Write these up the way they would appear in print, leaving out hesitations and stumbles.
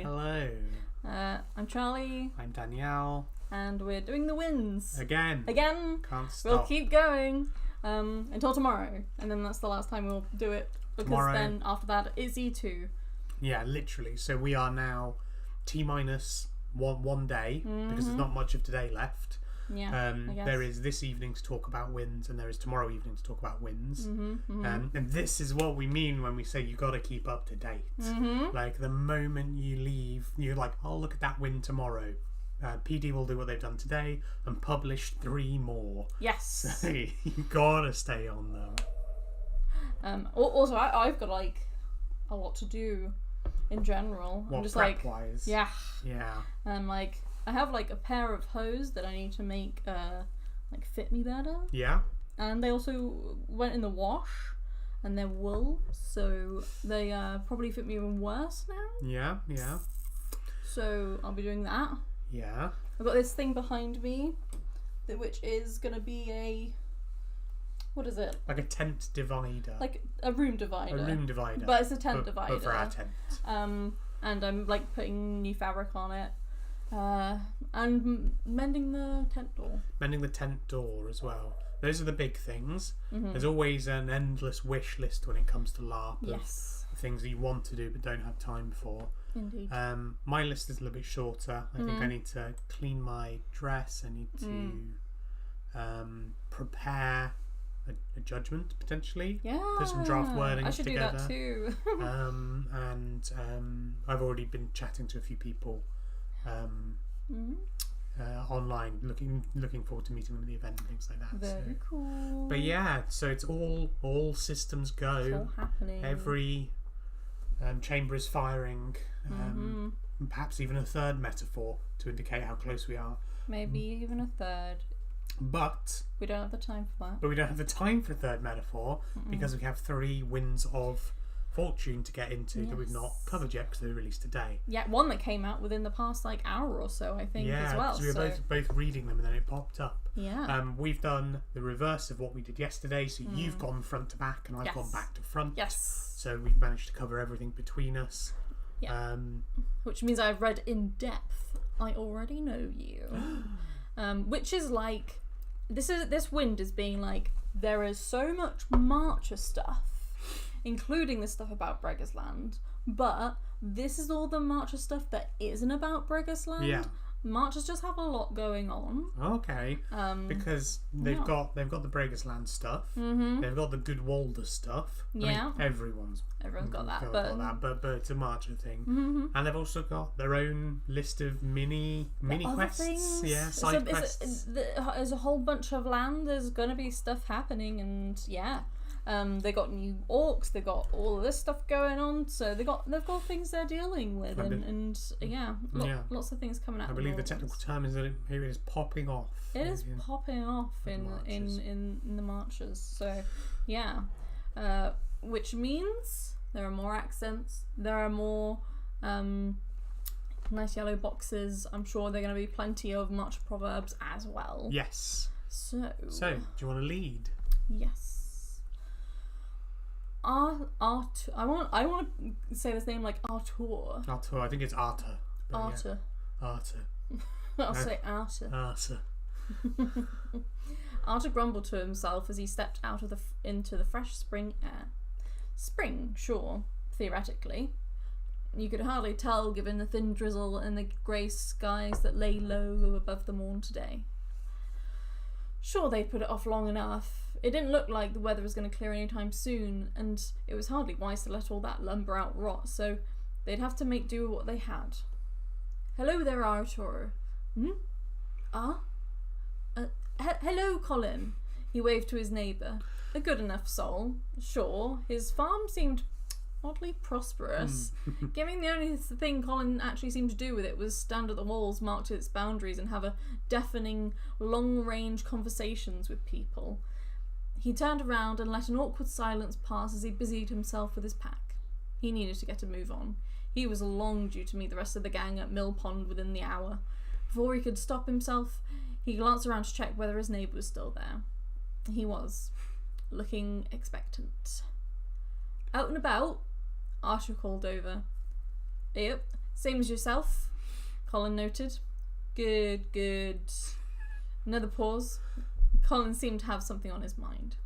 Hi. Hello. I'm Charlie. I'm Danielle. And we're doing the wins. Again. We'll Can't stop. keep going until tomorrow. And then that's the last time we'll do it. Because Tomorrow. then after that, it's E2. Yeah, literally. So we are now T-minus one day because there's not much of today left. Yeah, I guess. There is this evening to talk about wins, and there is tomorrow evening to talk about wins. And this is what we mean when we say you got to keep up to date. Like the moment you leave, you're like, oh, look at that win tomorrow. PD will do what they've done today and publish 3 more. Yes. So you gotta stay on them. Also, I've got like a lot to do in general. What, I'm just prep-wise? yeah. Yeah. I have like a pair of hose that I need to make like fit me better. Yeah. And they also went in the wash, and they're wool, so they probably fit me even worse now. Yeah. So I'll be doing that. Yeah. I've got this thing behind me, which is gonna be what is it? Like a tent divider. Like a room divider. A room divider. But it's a tent divider. But for our tent. And I'm like putting new fabric on it. And mending the tent door. Mending the tent door as well. Those are the big things. There's always an endless wish list when it comes to LARP. Yes. Of things that you want to do but don't have time for. Indeed. My list is a little bit shorter. I think I need to clean my dress. I need to prepare a judgment potentially. Yeah. Put some draft wording I should together. do that too. And I've already been chatting to a few people online, looking forward to meeting them at the event and things like that. Very cool. But yeah, so it's all systems go. It's all happening. Every chamber is firing. Perhaps even a third metaphor to indicate how close we are. Maybe even a third. But we don't have the time for that. But we don't have the time for a third metaphor because we have 3 winds of fortune to get into that we've not covered yet because they were released today. Yeah, one that came out within the past like hour or so, I think, as well. Yeah, we were both reading them and then it popped up. Yeah. We've done the reverse of what we did yesterday, so you've gone front to back and I've gone back to front. Yes. So we've managed to cover everything between us. Yeah. Which means I've read in depth. I already know you. Which is like, this wind is being like, there is so much Marcher stuff, including the stuff about Breggers Land, but this is all the Marcher stuff that isn't about Breggers Land. Yeah. Marchers just have a lot going on. Okay. Because they've got the Breggers Land stuff. They've got the Good Walder stuff. I mean, everyone's got that, but it's a Marcher thing. And they've also got their own list of mini quests. Things. Yeah, side quests. There's a whole bunch of land. There's gonna be stuff happening, and they got new orcs. They got all of this stuff going on. So they've got things they're dealing with, lots of things coming out. I believe the technical term is that it is popping off. It is popping off in the Marchers. So which means there are more accents. There are more nice yellow boxes. I'm sure there are going to be plenty of Marcher proverbs as well. Yes. So do you want to lead? Yes. I want to say this name like Artur. Artur. I think it's Artur. Artur. Artur. I'll say Artur. Artur. Artur grumbled to himself as he stepped out of into the fresh spring air. Spring, sure, theoretically. You could hardly tell given the thin drizzle and the grey skies that lay low above the morn today. Sure, they'd put it off long enough. It didn't look like the weather was going to clear anytime soon, and it was hardly wise to let all that lumber out rot, so they'd have to make do with what they had. Hello there, Artur. Hello, Colin. He waved to his neighbour. A good enough soul. Sure, his farm seemed oddly prosperous. Given the only thing Colin actually seemed to do with it was stand at the walls marked its boundaries and have a deafening, long-range conversations with people. He turned around and let an awkward silence pass as he busied himself with his pack. He needed to get a move on. He was long due to meet the rest of the gang at Mill Pond within the hour. Before he could stop himself, he glanced around to check whether his neighbour was still there. He was, looking expectant. Out and about? Archer called over. Yep. Same as yourself, Colin noted. Good, good. Another pause. Colin seemed to have something on his mind.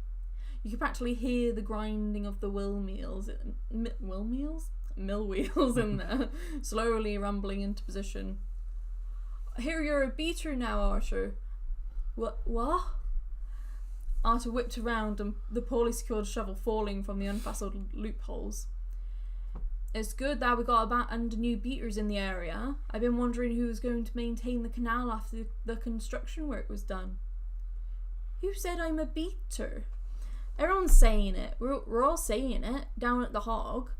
You could practically hear the grinding of the mill wheels in there, slowly rumbling into position. I hear you're a beater now, Arthur. What? Arthur whipped around, and the poorly secured shovel falling from the unfastened loopholes. It's good that we got about 100 new beaters in the area. I've been wondering who was going to maintain the canal after the construction work was done. Who said I'm a beater? Everyone's saying it. We're all saying it down at the Hog.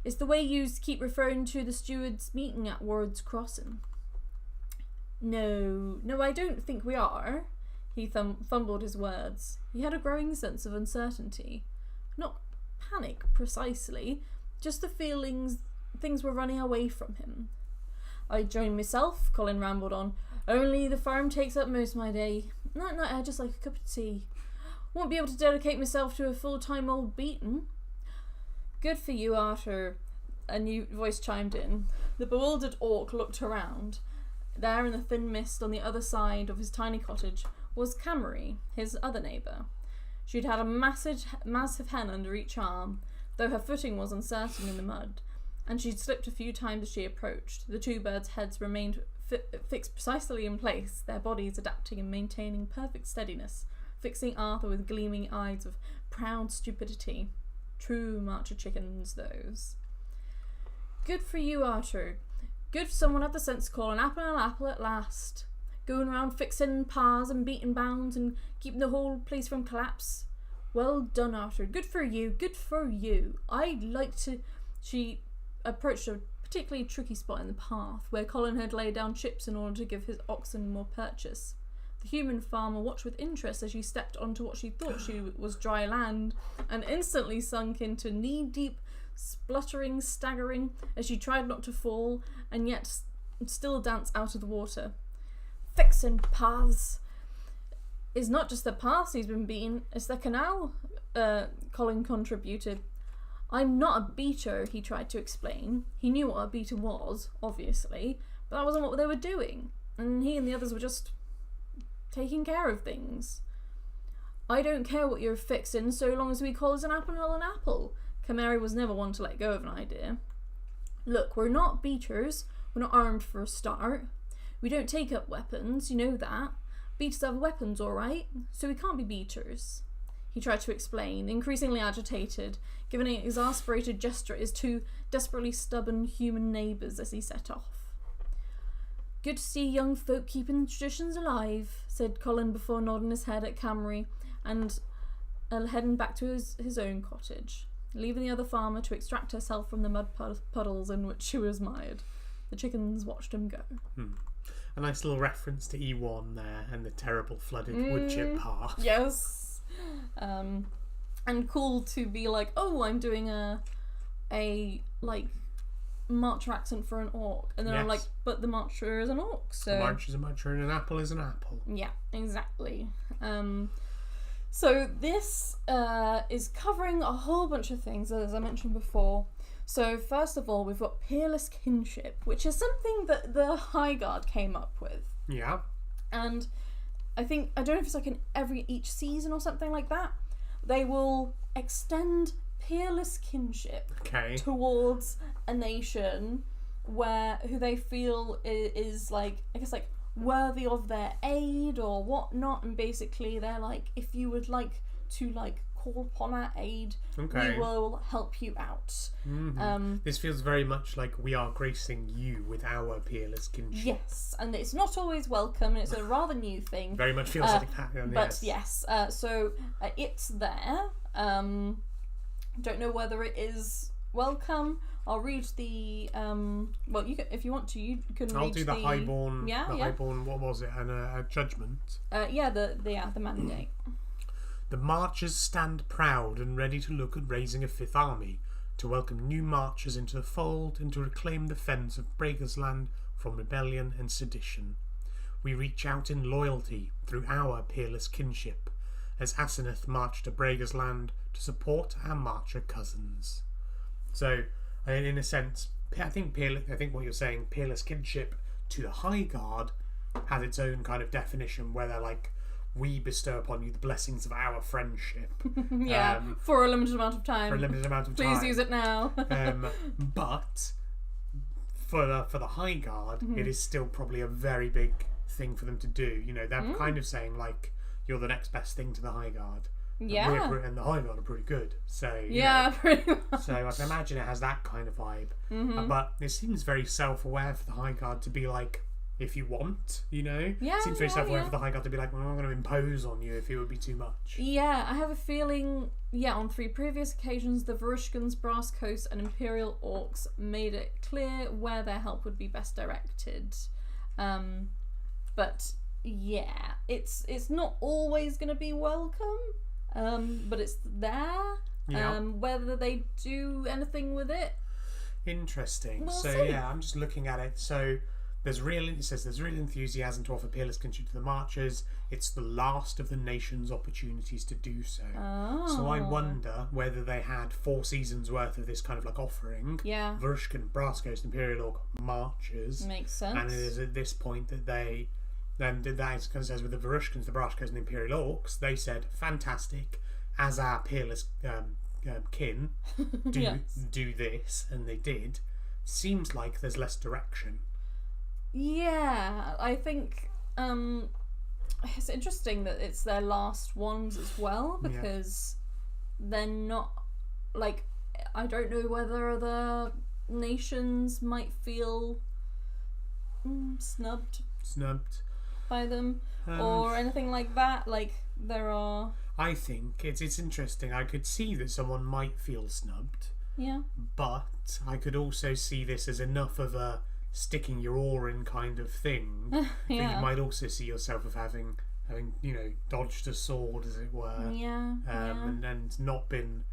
It's the way you keep referring to the stewards' meeting at Ward's Crossing. No, I don't think we are. He fumbled his words. He had a growing sense of uncertainty. Not panic, precisely, just the feelings things were running away from him. I joined myself, Colin rambled on. Only the farm takes up most of my day. Night, I just like a cup of tea. Won't be able to dedicate myself to a full-time old beaten. Good for you, Arthur, a new voice chimed in. The bewildered orc looked around. There in the thin mist on the other side of his tiny cottage was Camry, his other neighbour. She'd had a massive hen under each arm, though her footing was uncertain in the mud, and she'd slipped a few times as she approached. The two birds' heads remained fixed precisely in place, their bodies adapting and maintaining perfect steadiness, fixing Arthur with gleaming eyes of proud stupidity. True Marcher chickens, those. Good for you, Arthur. Good someone had the sense to call an apple at last. Going around fixing paths and beating bounds and keeping the whole place from collapse. Well done, Arthur. Good for you. Good for you. I'd like to... She approached a particularly tricky spot in the path where Colin had laid down chips in order to give his oxen more purchase. The human farmer watched with interest as she stepped onto what she thought was dry land and instantly sunk into knee-deep, spluttering, staggering as she tried not to fall and yet still dance out of the water. Fixing paths is not just the paths he's been beating, it's the canal, Colin contributed. I'm not a beater, he tried to explain. He knew what a beater was, obviously, but that wasn't what they were doing, and he and the others were just taking care of things. I don't care what you're fixing so long as we call it an apple. Camary was never one to let go of an idea. Look, we're not beaters, we're not armed for a start. We don't take up weapons, you know that. Beaters have weapons, alright, so we can't be beaters. He tried to explain, increasingly agitated, giving an exasperated gesture at his two desperately stubborn human neighbours as he set off. Good to see young folk keeping traditions alive, said Colin before nodding his head at Camry and heading back to his own cottage, leaving the other farmer to extract herself from the mud puddles in which she was mired. The chickens watched him go. A nice little reference to E1 there and the terrible flooded woodchip path. Yes. And cool to be like, oh, I'm doing a Marcher accent for an orc, and then I'm like, but the Marcher is an orc, so a Marcher is a Marcher and an apple is an apple. Yeah, exactly. So this is covering a whole bunch of things, as I mentioned before. So first of all, we've got peerless kinship, which is something that the High Guard came up with. Yeah. And I don't know if it's like in each season or something like that, they will extend peerless kinship towards a nation who they feel is like, I guess, like worthy of their aid or whatnot, and basically they're like, if you would like to like call upon our aid, we will help you out. This feels very much like we are gracing you with our peerless kinship. Yes, and it's not always welcome, and it's a rather new thing. Very much feels like that. But yes, so it's there. Don't know whether it is welcome. I'll read the well, you can, if you want to, you can read. I'll do the highborn. Yeah. Highborn. What was it? And a judgment. The mandate. The marchers stand proud and ready to look at raising a fifth army, to welcome new marchers into the fold and to reclaim the fens of Breaker's Land from rebellion and sedition. We reach out in loyalty through our peerless kinship, as Asenath marched to Breaker's Land to support our marcher cousins. So, in a sense, I think what you're saying, peerless kinship to the High Guard has its own kind of definition where they're like, we bestow upon you the blessings of our friendship. Yeah, for a limited amount of time. For a limited amount of time. Please use it now. But for the High Guard, it is still probably a very big thing for them to do. You know, they're kind of saying like, you're the next best thing to the High Guard. Yeah. And the High Guard are pretty good. So yeah, pretty much. So I can imagine it has that kind of vibe. But it seems very self-aware for the High Guard to be like, if you want, you know? Yeah, it seems very self-aware for the High Guard to be like, well, I'm not going to impose on you if it would be too much. Yeah, I have a feeling, on 3 previous occasions, the Varushkans, Brass Coast, and Imperial Orcs made it clear where their help would be best directed. But yeah, it's not always going to be welcome, but it's there. Yeah. Whether they do anything with it, interesting. We'll So see. yeah, I'm just looking at it. So there's real enthusiasm to offer peerless kinship to the marchers. It's the last of the nation's opportunities to do so. Oh. So I wonder whether they had 4 seasons worth of this kind of like offering. Yeah. Varushkan, Brass Coast, Imperial Orc marchers. Makes sense. And it is at this point that they then did that. It says with the Varushkans, the Brass Coast, and the Imperial Orcs, they said, "Fantastic, as our peerless kin, do this," and they did. Seems like there's less direction. Yeah, I think it's interesting that it's their last ones as well, because they're not, like, I don't know whether other nations might feel snubbed by them or anything like that. Like, there are... I think it's interesting. I could see that someone might feel snubbed. Yeah. But I could also see this as enough of a sticking your oar in kind of thing that you might also see yourself of having dodged a sword, as it were, and not been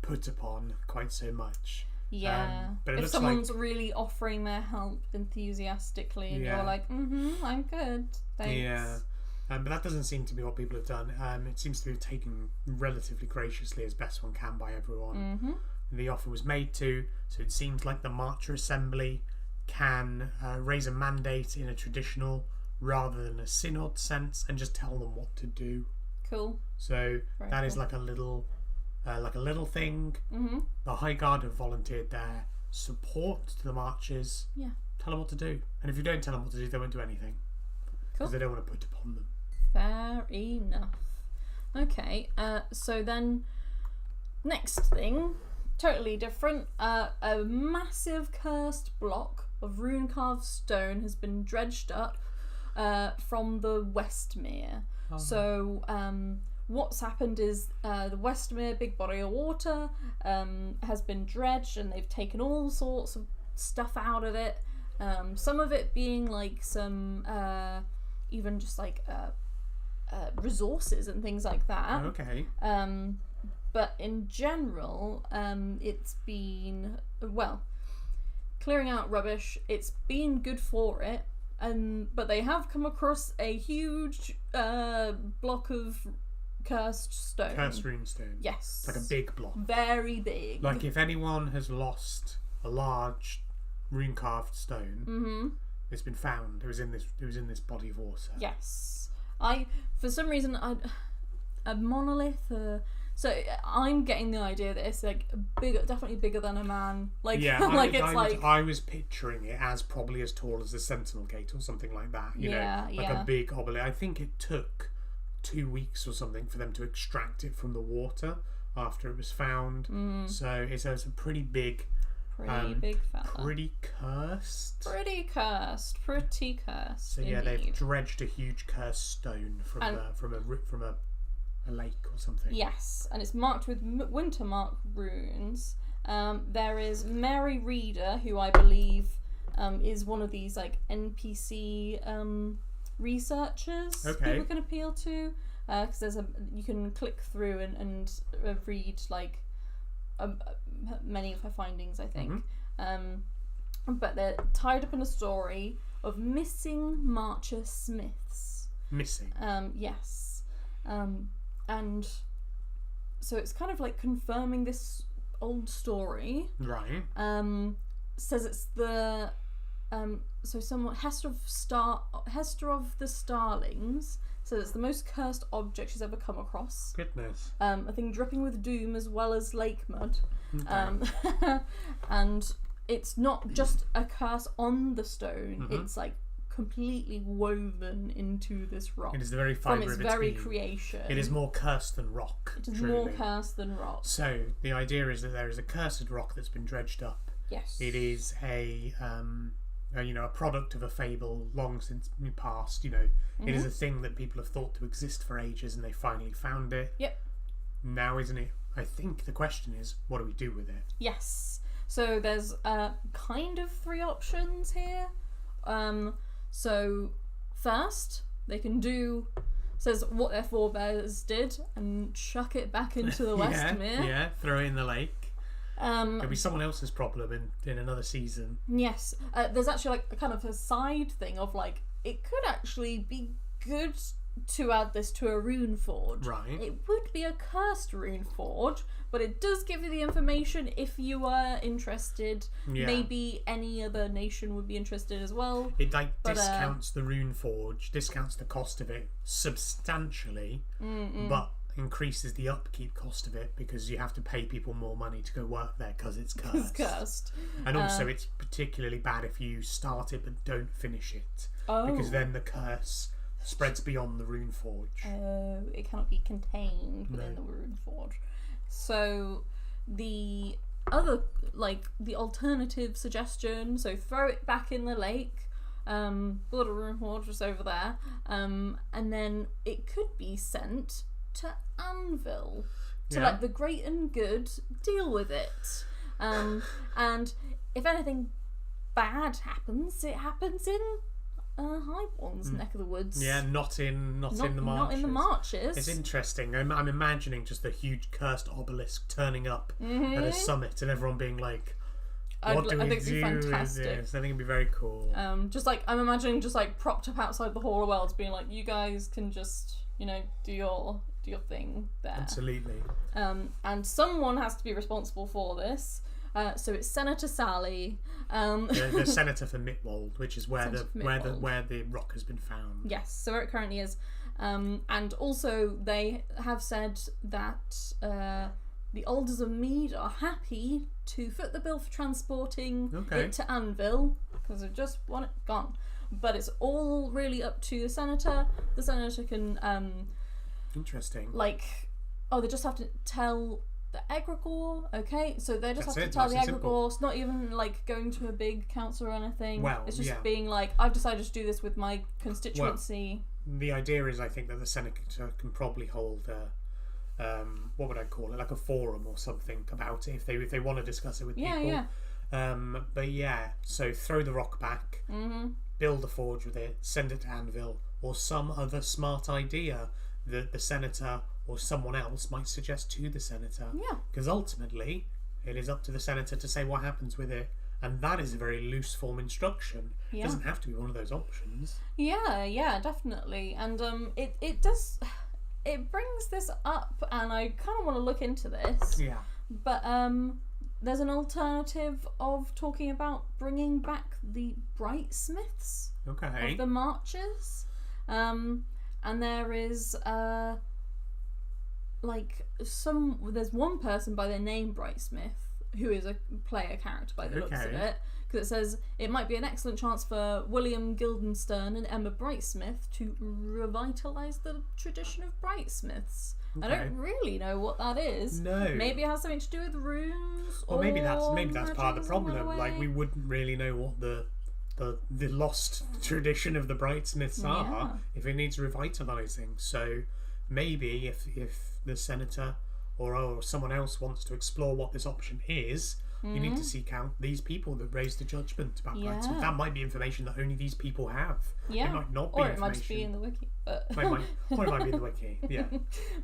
put upon quite so much. But if someone's really offering their help enthusiastically and you're like, I'm good, thanks. But that doesn't seem to be what people have done. It seems to be taken relatively graciously as best one can by everyone. The offer was made to, so it seems like the Marcher Assembly can raise a mandate in a traditional rather than a synod sense and just tell them what to do. Cool. So that is like a little thing. The High Guard have volunteered their support to the marchers. Yeah. Tell them what to do, and if you don't tell them what to do, they won't do anything because they don't want to put upon them. Fair enough. Okay. So then, next thing. Totally different. A massive cursed block of rune-carved stone has been dredged up from the Westmere. Oh. So what's happened is the Westmere, big body of water, has been dredged, and they've taken all sorts of stuff out of it. Some of it being like some even just like resources and things like that. Okay. But in general, it's been, clearing out rubbish. It's been good for it, but they have come across a huge block of cursed stone. Cursed rune stone. Yes. It's like a big block. Very big. Like if anyone has lost a large rune carved stone, it's been found. It was in this body of water. Yes. For some reason, a monolith. So I'm getting the idea that it's like bigger, definitely bigger than a man. Like, I was picturing it as probably as tall as the Sentinel Gate or something like that. You know, like a big obelisk. I think it took 2 weeks or something for them to extract it from the water after it was found. So it's a pretty big. Big fella. Pretty cursed. Pretty cursed. So yeah, indeed. They've dredged a huge cursed stone from a lake or something. Yes, and it's marked with winter mark runes. There is Mary Reader, who I believe is one of these like NPC researchers people can appeal to, because you can click through and read like many of her findings, I think. But they're tied up in a story of missing Marcher Smiths. Missing. Yes. And so it's kind of like confirming this old story. Right. says it's the so someone Hester of the Starlings says it's the most cursed object she's ever come across. Goodness. A thing dripping with doom as well as lake mud. Okay. And it's not just a curse on the stone, it's like completely woven into this rock. It is the very fibre from its of its very being. creation. It is more cursed than rock. It is truly. more cursed than rock. So the idea is that there is a cursed rock that's been dredged up. Yes. It is a product of a fable long since past. It is a thing that people have thought to exist for ages, and they finally found it. Yep. Now, isn't it? I think the question is, what do we do with it? Yes. So there's kind of 3 options here. So first, they can do says what their forebears did and chuck it back into the Westmere. Yeah, throw it in the lake. It'll be someone else's problem in another season. Yes. There's actually like a kind of a side thing of like it could actually be good to add this to a rune forge. Right. It would be a cursed rune forge, but it does give you the information if you are interested. Yeah. Maybe any other nation would be interested as well. It discounts the rune forge, discounts the cost of it substantially, but increases the upkeep cost of it because you have to pay people more money to go work there because it's cursed. It's cursed. And also it's particularly bad if you start it but don't finish it. Oh. Because then the curse spreads beyond the rune forge. Oh, it cannot be contained within the rune forge. So the other, the alternative suggestion, so throw it back in the lake, build a rune forge just over there, and then it could be sent to Anvil to let the great and good deal with it. And if anything bad happens, it happens in Highborn's neck of the woods. Yeah, not in the marches. Not in the marches. It's interesting. I'm imagining just the huge cursed obelisk turning up at a summit and everyone being like, what do we do with this? I think it'd be very cool. I'm imagining just like propped up outside the Hall of Worlds being like, you guys can just, do your thing there. Absolutely. And someone has to be responsible for this. So it's Senator Sally. The senator for Mitwold, which is where the rock has been found. Yes, so where it currently is. And also they have said that the Alders of Mead are happy to foot the bill for transporting it to Anvil because they just want it gone. But it's all really up to the senator. The senator can interesting. They just have to tell the egregore, so they just have to tell the egregore. It's not even like going to a big council or anything. Well, it's just being like, I've decided to do this with my constituency. Well, the idea is, I think that the senator can probably hold what would I call it, like a forum or something about it if they want to discuss it with people. So throw the rock back, build a forge with it, send it to Anvil, or some other smart idea that the senator or someone else might suggest to the senator. Yeah. Because ultimately, it is up to the senator to say what happens with it. And that is a very loose form instruction. Yeah. It doesn't have to be one of those options. Yeah, definitely. And it does... It brings this up, and I kind of want to look into this. Yeah. But there's an alternative of talking about bringing back the Brightsmiths of the marches. And there is... there's one person by the name Brightsmith who is a player character by the looks of it, because it says it might be an excellent chance for William Guildenstern and Emma Brightsmith to revitalise the tradition of Brightsmiths. I don't really know what that is. No. Maybe it has something to do with runes, or maybe that's part of the problem. Like, we wouldn't really know what the lost tradition of the Brightsmiths are if it needs revitalising. So maybe if the senator or someone else wants to explore what this option is, you need to seek out these people that raised the judgment about Brightsmith. That might be information that only these people have. Yeah. It might not be, or it might just be in the wiki. But it might be in the wiki. Yeah.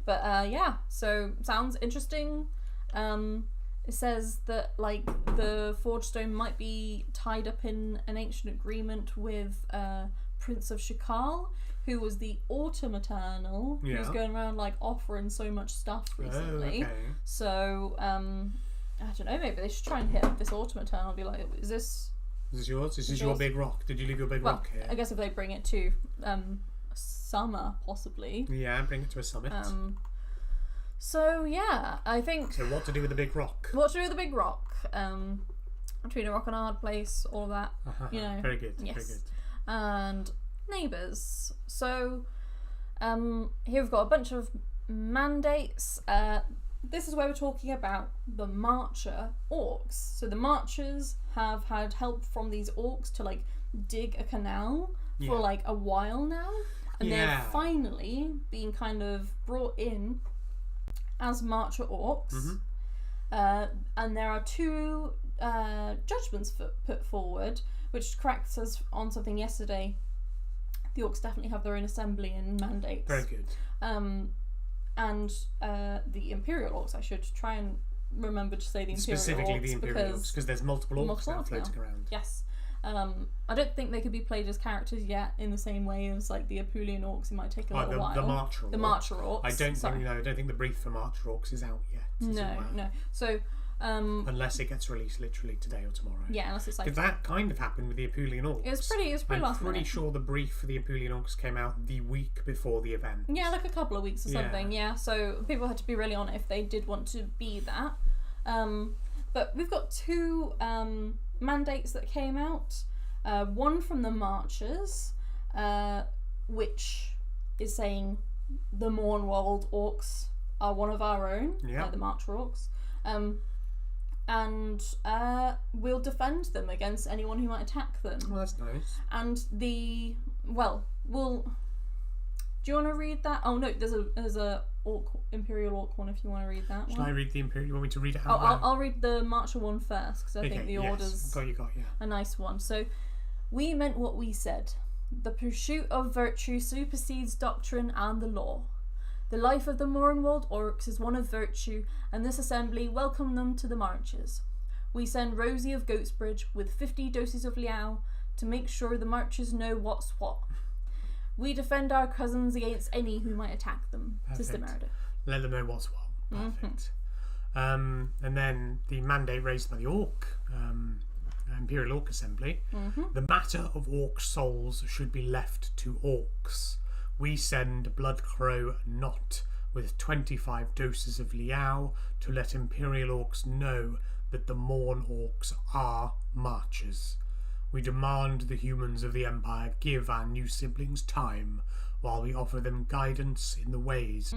But so sounds interesting. It says that the Forge Stone might be tied up in an ancient agreement with Prince of Shikal, who was the Autumn Eternal, who was going around offering so much stuff recently. So I don't know, maybe they should try and hit up this autumn turn. I'll be like, is this yours? Is this your big rock? Did you leave your big rock here? I guess if they bring it to summer, possibly. Yeah, bring it to a summit. So yeah, I think. So what to do with the big rock? What to do with the big rock? Between a rock and a hard place, all of that. You know. Very good. Yes. Very good. And neighbours. So here we've got a bunch of mandates. This is where we're talking about the Marcher orcs. So the Marchers have had help from these orcs to like dig a canal for like a while now, and they're finally being kind of brought in as Marcher orcs. And there are 2 judgments put forward, which corrects us on something yesterday. The orcs definitely have their own assembly and mandates. Very good. And the Imperial orcs, I should try and remember to say the Imperial Specifically orcs. the Imperial orcs, because there's multiple orcs now floating around. Yes. I don't think they could be played as characters yet in the same way as like the Apulian orcs. It might take a little while. The Marcher orcs. The Marcher orcs. I don't think the brief for Marcher orcs is out yet. No. So unless it gets released literally today or tomorrow. Yeah, unless it's like. Because that kind of happened with the Apulian orcs. It was pretty last minute. I'm pretty sure the brief for the Apulian orcs came out the week before the event. Yeah, like a couple of weeks or something. Yeah. So people had to be really on it if they did want to be that. But we've got 2 mandates that came out. One from the Marchers, which is saying the Mournwald orcs are one of our own, like the Marcher orcs, and we'll defend them against anyone who might attack them. Well, that's nice. And we'll. Do you want to read that? Oh no, there's a Imperial orc one if you want to read that one. Shall I read the Imperial? You want me to read it out? I'll read the Marcher one first because I think the order's a nice one. So, we meant what we said. The pursuit of virtue supersedes doctrine and the law. The life of the Mournwald orcs is one of virtue, and this assembly welcome them to the marches. We send Rosie of Goatsbridge with 50 doses of Liao to make sure the marchers know what's what. We defend our cousins against any who might attack them. Tis the Meredith. Let them know what's what. Perfect. And then the mandate raised by the Imperial Orc Assembly. The matter of orc souls should be left to orcs. We send Bloodcrow Knot with 25 doses of Liao to let Imperial Orcs know that the Morn Orcs are marchers. We demand the humans of the Empire give our new siblings time while we offer them guidance in the ways.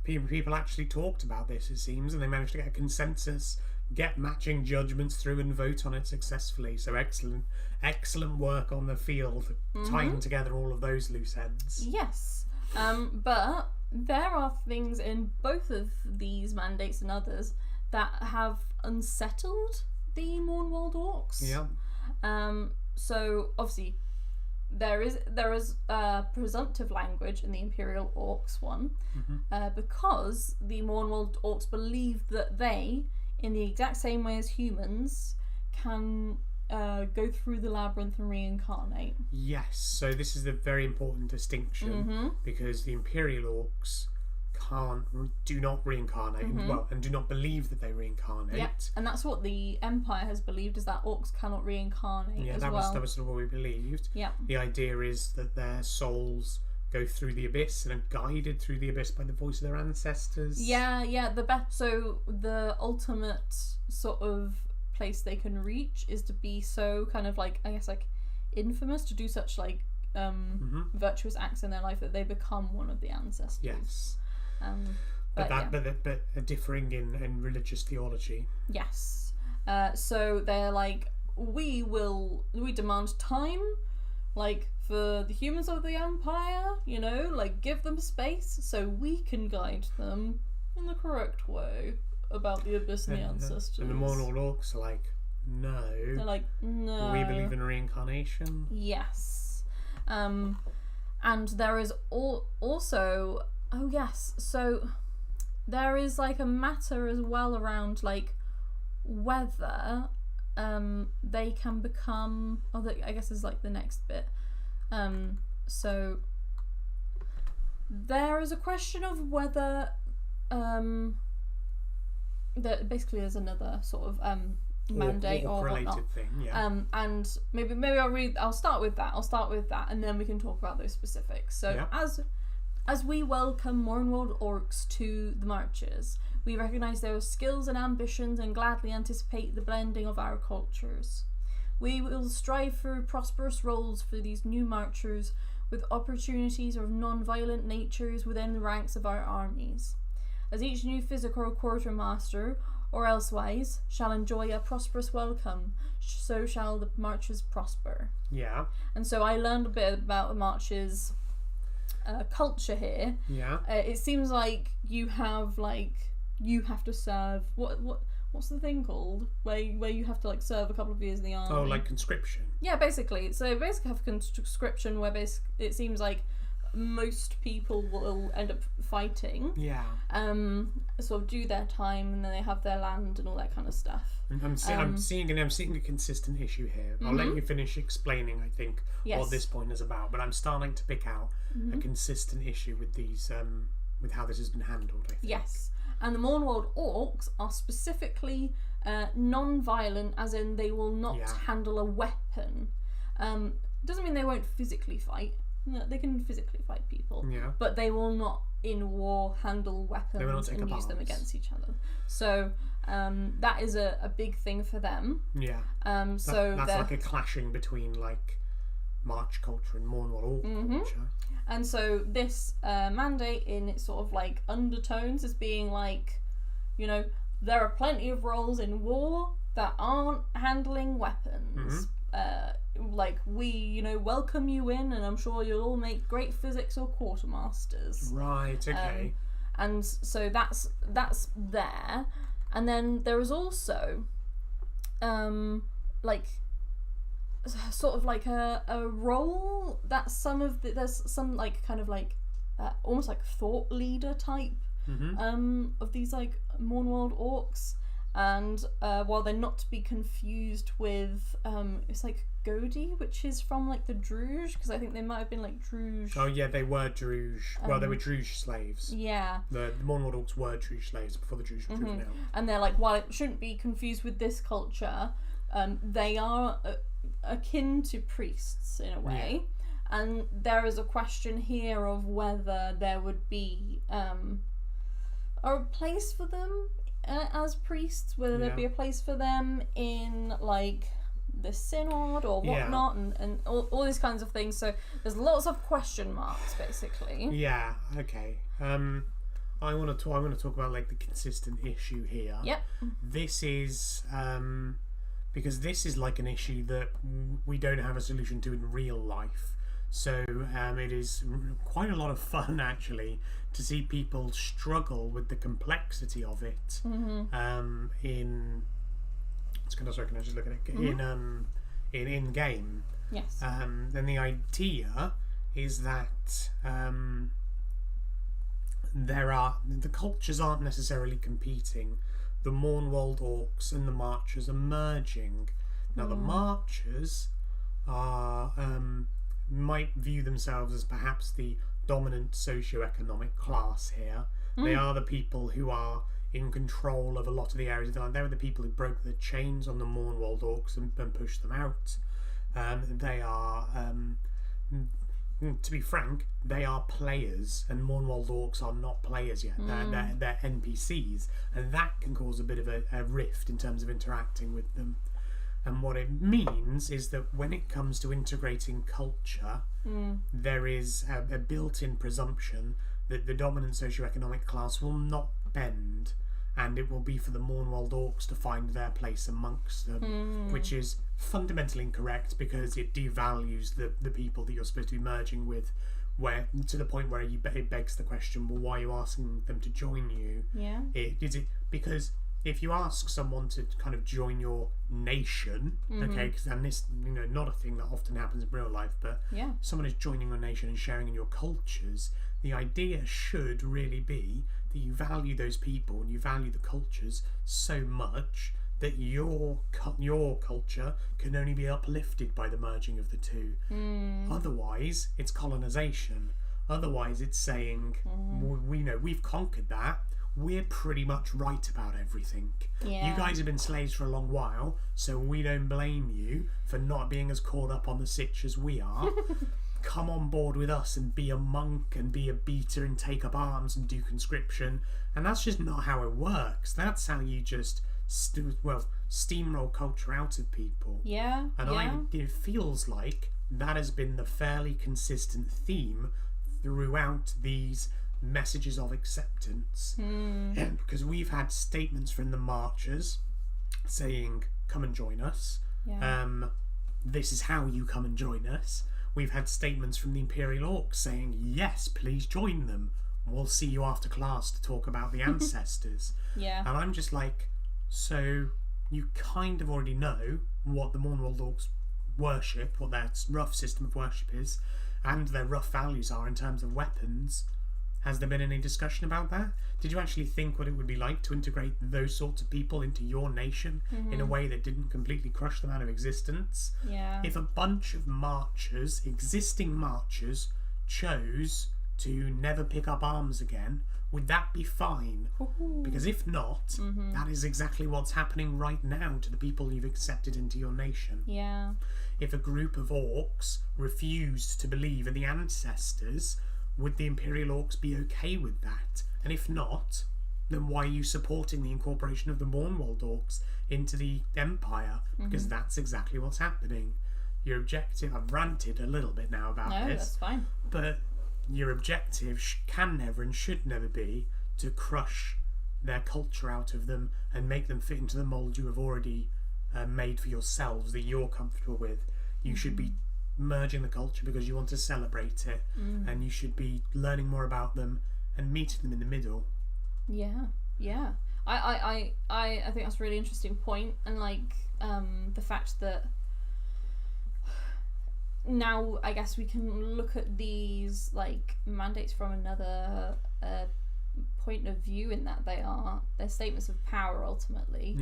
People actually talked about this, it seems, and they managed to get a consensus, get matching judgments through and vote on it successfully. So excellent work on the field, tying together all of those loose ends. Yes. But there are things in both of these mandates and others that have unsettled the Mournwald orcs. Yeah. So obviously there is presumptive language in the Imperial Orcs one, because the Mournwald orcs believe that they, in the exact same way as humans, can go through the labyrinth and reincarnate. Yes, so this is a very important distinction, because the Imperial Orcs do not reincarnate, and do not believe that they reincarnate. Yeah, and that's what the Empire has believed, is that orcs cannot reincarnate. Yeah, that was sort of what we believed. Yeah. The idea is that their souls go through the abyss and are guided through the abyss by the voice of their ancestors. Yeah. So the ultimate sort of place they can reach is to be so kind of like, I guess, like infamous, to do such like virtuous acts in their life that they become one of the ancestors. Yes. But differing in religious theology. Yes. So they're like, we demand time, like, for the humans of the Empire, you know, like, give them space so we can guide them in the correct way about the abyss and the ancestors. And the Mournwald orcs are like, no. They're like, no. We believe in reincarnation. Yes. And there is also... Oh yes, so there is like a matter as well around like whether they can become. I guess is like the next bit. So there is a question of whether basically there's another sort of mandate or related whatnot. thing, yeah. And maybe I'll start with that, and then we can talk about those specifics. So as we welcome Mornworld orcs to the marches, we recognise their skills and ambitions and gladly anticipate the blending of our cultures. We will strive for prosperous roles for these new marchers, with opportunities of non-violent natures within the ranks of our armies. As each new physical quartermaster or elsewise shall enjoy a prosperous welcome, so shall the marches prosper. Yeah. And so I learned a bit about the marches culture here. Yeah. It seems like you have to serve what's the thing called where you have to serve a couple of years in the army. Oh, like conscription. Yeah, basically. So basically have conscription where it seems like most people will end up fighting. Yeah. Sort of do their time, and then they have their land and all that kind of stuff. I'm seeing a consistent issue here. I'll let you finish explaining, I think, what this point is about. But I'm starting to pick out a consistent issue with these, with how this has been handled, I think. Yes. And the Mornworld orcs are specifically non-violent, as in they will not handle a weapon. Doesn't mean they won't physically fight. No, they can physically fight people. Yeah. But they will not, in war, handle weapons and use them against each other. So that is a big thing for them. Yeah. So that's like a clashing between March culture and Mornworld orc culture. And so this mandate, in its sort of undertones, is being there are plenty of roles in war that aren't handling weapons. We welcome you in, and I'm sure you'll all make great physics or quartermasters. Right. Okay. And so that's there, and then there is also sort of a role that there's some almost thought leader type of these Mornworld orcs, and while they're not to be confused with it's Godi, which is from the Druge, because I think they might have been Druge. Oh yeah, they were Druge. Well, they were Druge slaves. Yeah. The Mornworld orcs were Druge slaves before the Druge were driven out. And they're while it shouldn't be confused with this culture, they are akin to priests in a way. Yeah. And there is a question here of whether there would be a place for them as priests, whether there'd be a place for them in the synod or whatnot, and all these kinds of things. So there's lots of question marks, basically. Yeah. Okay. I want to talk about the consistent issue here. Yep. This is because this is an issue that we don't have a solution to in real life. So it is quite a lot of fun actually to see people struggle with the complexity of it. In it's kind of so I can just look at it in game. Yes. Then the idea is that the cultures aren't necessarily competing. The Mornworld orcs and the Marchers are merging. Now the Marchers are might view themselves as perhaps the dominant socio-economic class here. They are the people who are in control of a lot of the areas. They're the people who broke the chains on the Mornworld orcs and pushed them out. They are, to be frank, they are players, and Mornworld orcs are not players yet. They're NPCs, and that can cause a bit of a rift in terms of interacting with them. And what it means is that when it comes to integrating culture, there is a built-in presumption that the dominant socioeconomic class will not bend, and it will be for the Mornworld orcs to find their place amongst them, which is fundamentally incorrect because it devalues the people that you're supposed to be merging with, where to the point where it begs the question, well, why are you asking them to join you? Yeah. Is it because if you ask someone to kind of join your nation, okay, and this, not a thing that often happens in real life, but someone is joining your nation and sharing in your cultures, the idea should really be that you value those people and you value the cultures so much that your culture can only be uplifted by the merging of the two. Otherwise, it's colonization. Otherwise, it's saying, we know we've conquered that. we're pretty much right about everything. Yeah. You guys have been slaves for a long while, so we don't blame you for not being as caught up on the sitch as we are. Come on board with us and be a monk and be a beater and take up arms and do conscription. And that's just not how it works. That's how you just steamroll culture out of people. Yeah. And it feels like that has been the fairly consistent theme throughout these messages of acceptance. Because we've had statements from the marchers saying, come and join us. This is how you come and join us. We've had statements from the Imperial Orcs saying, yes, please join them. We'll see you after class to talk about the ancestors. And I'm just like, so you kind of already know what the Mournwald Orcs worship, what their rough system of worship is, and their rough values are in terms of weapons. Has there been any discussion about that? Did you actually think what it would be like to integrate those sorts of people into your nation in a way that didn't completely crush them out of existence? If a bunch of marchers, existing marchers, chose to never pick up arms again, would that be fine? Because if not, that is exactly what's happening right now to the people you've accepted into your nation. If a group of orcs refused to believe in the ancestors, would the Imperial Orcs be okay with that? And if not, then why are you supporting the incorporation of the Mournwald Orcs into the Empire? Because that's exactly what's happening. Your objective, I've ranted a little bit now about this. No, that's fine. But your objective can never and should never be to crush their culture out of them and make them fit into the mould you have already made for yourselves that you're comfortable with. You should be merging the culture because you want to celebrate it, and you should be learning more about them and meeting them in the middle. I think that's a really interesting point, and like the fact that now I guess we can look at these like mandates from another point of view, in that they're statements of power ultimately.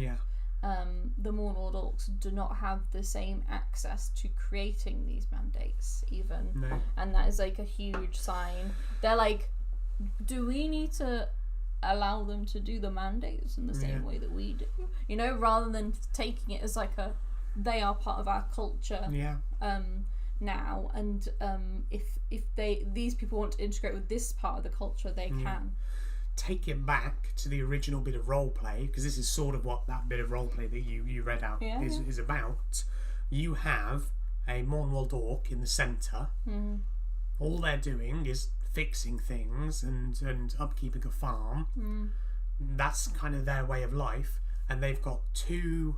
The Mournwald Orcs do not have the same access to creating these mandates even, and that is like a huge sign. They're like, do we need to allow them to do the mandates in the same way that we do, you know, rather than taking it as like they are part of our culture now, and if these people want to integrate with this part of the culture, they can. Take it back to the original bit of roleplay, because this is sort of what that bit of roleplay that you read out is about. You have a Mournwald Orc in the centre. All they're doing is fixing things and upkeeping a farm. That's kind of their way of life, and they've got two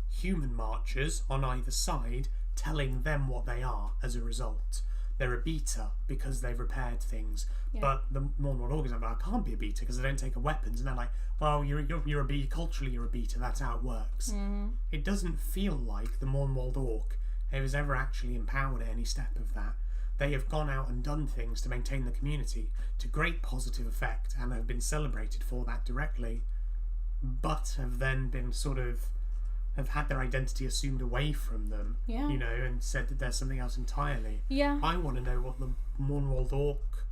human marchers on either side telling them what they are as a result. They're a beater because they've repaired things, but the Mournwald Orcs are like, I can't be a beater because I don't take weapons, and they're like, well, you're a beater, culturally you're a beater, that's how it works. It doesn't feel like the Mournwald Orc has ever actually empowered at any step of that. They have gone out and done things to maintain the community to great positive effect and have been celebrated for that directly, but have then been have had their identity assumed away from them, you know, and said that there's something else entirely. I want to know what the Mournwald Orc,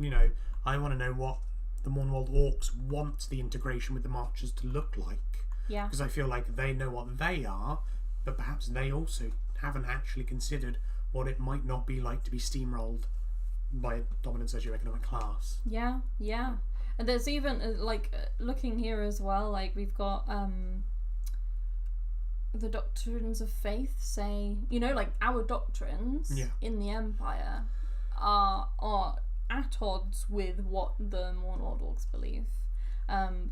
you know, I want to know what the Mournwald Orcs want the integration with the Marchers to look like. Because I feel like they know what they are, but perhaps they also haven't actually considered what it might not be like to be steamrolled by a dominant socioeconomic class. And there's even, looking here as well, like, we've got, the doctrines of faith say, you know, like our doctrines in the Empire are at odds with what the Mournwald Orcs believe.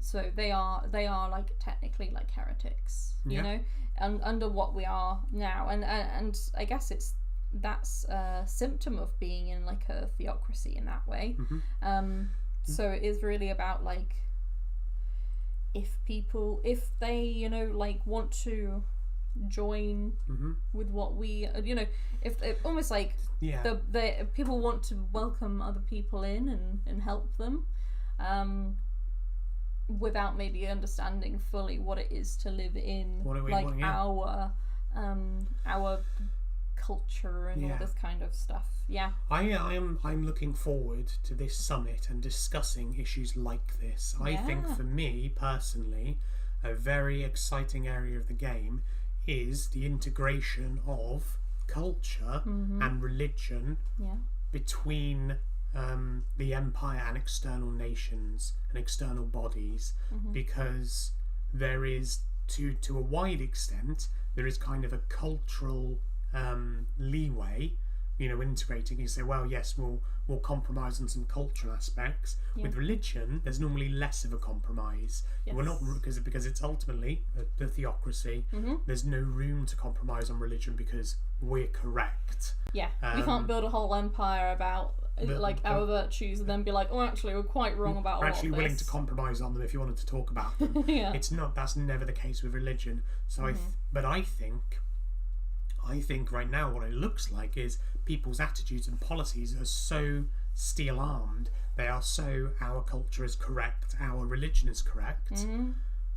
So they are like technically like heretics, you know, and under what we are now, and I guess that's a symptom of being in like a theocracy in that way. So it is really about like, if they, you know, like want to join with what we, you know, if almost like the people want to welcome other people in and help them, without maybe understanding fully what it is to live in our culture and all this kind of stuff. Yeah. I'm looking forward to this summit and discussing issues like this. I think for me personally, a very exciting area of the game is the integration of culture and religion between the Empire and external nations and external bodies, because there is, to a wide extent, there is kind of a cultural leeway, integrating. You say, well, yes, we'll compromise on some cultural aspects. With religion, there's normally less of a compromise. We're not, because it's ultimately a theocracy. There's no room to compromise on religion because we're correct. We can't build a whole empire about our virtues and then be like, oh, actually, we're quite wrong about all of this. We're actually willing to compromise on them if you wanted to talk about them. It's not. That's never the case with religion. So I think right now what it looks like is people's attitudes and policies are so steel-armed, they are so, our culture is correct, our religion is correct,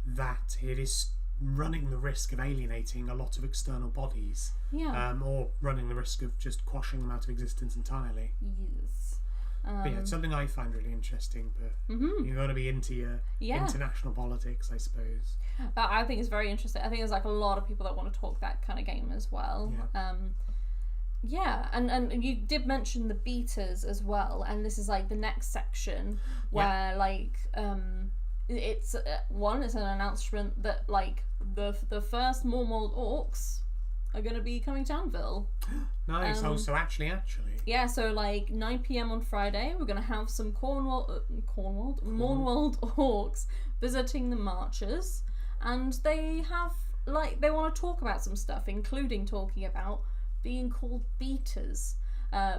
that it is running the risk of alienating a lot of external bodies, or running the risk of just quashing them out of existence entirely. But it's something I find really interesting, but you've got to be into your international politics, I suppose. I think it's very interesting. I think there's a lot of people that want to talk that kind of game as well. And you did mention the betas as well, and this is the next section where it's it's an announcement that the first Mormold orcs are going to be coming to Anvil. Nice. So actually. Yeah, so 9 p.m. on Friday, we're going to have some Mornwald orcs visiting the marchers, and they have they want to talk about some stuff, including talking about being called beaters,